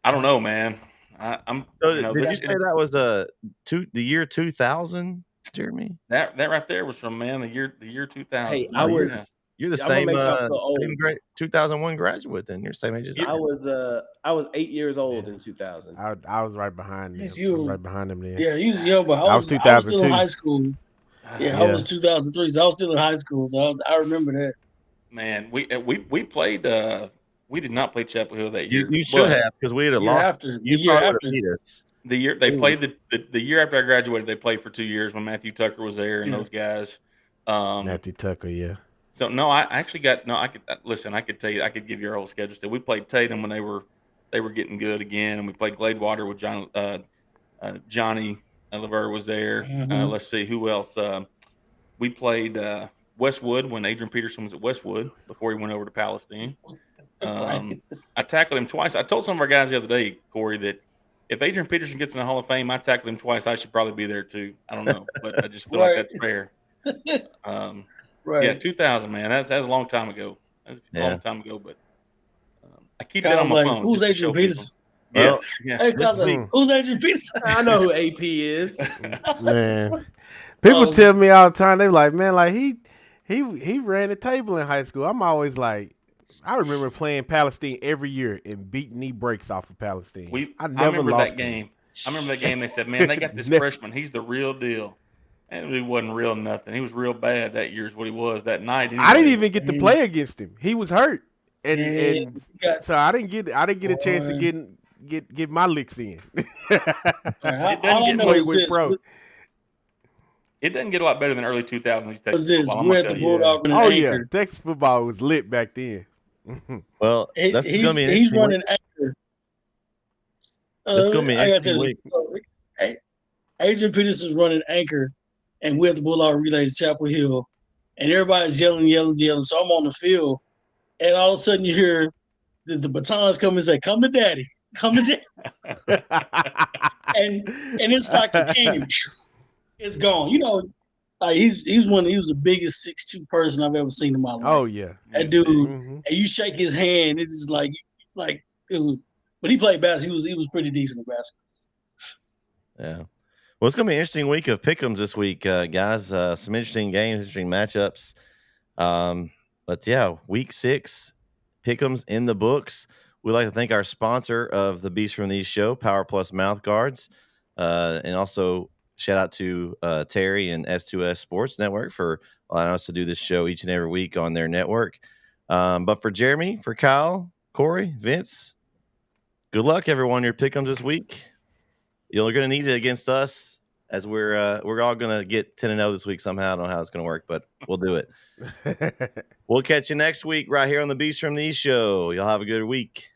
S6: I don't know, man. I'm.
S5: So did you say that was the year 2000, Jeremy?
S6: That right there was from the year 2000.
S9: Hey,
S5: you're the same 2001 graduate. Then you're the same age as
S9: I was 8 years old in 2000.
S7: I was right behind him. Right behind him then.
S8: Yeah, he was young, but I was still in high school. Yeah, I was 2003, so I was still in high school. So I remember that.
S6: Man, we played. We did not play Chapel Hill that year.
S5: You should have because we had lost.
S8: The year after.
S6: The year they played the year after I graduated, they played for 2 years when Matthew Tucker was there and those guys.
S7: Matthew Tucker, yeah.
S6: So no, I actually got I could listen. I could tell you, I could give your whole schedule. So we played Tatum when they were getting good again, and we played Gladewater with Johnny Lever was there. Let's see who else. We played Westwood when Adrian Peterson was at Westwood before he went over to Palestine. I tackled him twice. I told some of our guys the other day, Corey, that if Adrian Peterson gets in the Hall of Fame, I tackled him twice. I should probably be there too. I don't know, but I just feel like that's fair. Yeah, 2000, man. That's a long time ago. That's a long time ago, but I keep that on my phone.
S8: Who's Adrian Peterson?
S6: Yeah.
S8: Hey, cousin, who's Adrian Peterson?
S9: I know who AP is.
S7: Man, people tell me all the time. They're like, man, like he ran the table in high school. I'm always like, I remember playing Palestine every year and beating knee breaks off of Palestine.
S6: I remember that game. I remember that game. They said, man, they got this freshman. He's the real deal. And he wasn't real nothing. He was real bad that year is what he was that night. Anyway.
S7: I didn't even get to play against him. He was hurt, and
S8: got,
S7: so I didn't get a chance to get my licks in.
S8: all I know is this.
S6: It doesn't get a lot better than early 2000s Texas
S8: this?
S6: football.
S8: We're at the Bulldog and
S7: Oh
S8: Anchor.
S7: yeah, Texas football was lit back then.
S5: Well, that's going to be an
S8: he's running Anchor.
S5: That's going to be an interesting week.
S8: Adrian Peterson's running Anchor, and we're at the Bulldog Relays Chapel Hill, and everybody's yelling. So I'm on the field, and all of a sudden you hear the batons come and say, "Come to Daddy, come to Daddy," and it's like a candy. It's gone. You know, like he was the biggest 6'2" person I've ever seen in my life.
S7: Oh yeah,
S8: that dude. And you shake his hand, it's just like dude. But he played basketball. He was pretty decent at basketball.
S5: Yeah. Well, it's going to be an interesting week of pick'ems this week, guys. Some interesting games, interesting matchups. But yeah, week 6 pick'ems in the books. We'd like to thank our sponsor of the Beast from These show, Power Plus Mouth Guards, and also shout out to Terry and S2S Sports Network for allowing us to do this show each and every week on their network. But for Jeremy, for Kyle, Corey, Vince, good luck, everyone. Your pick'ems this week. You're going to need it against us, as we're all going to get 10-0 this week somehow. I don't know how it's going to work, but we'll do it. We'll catch you next week right here on the Beast from These show. Y'all have a good week.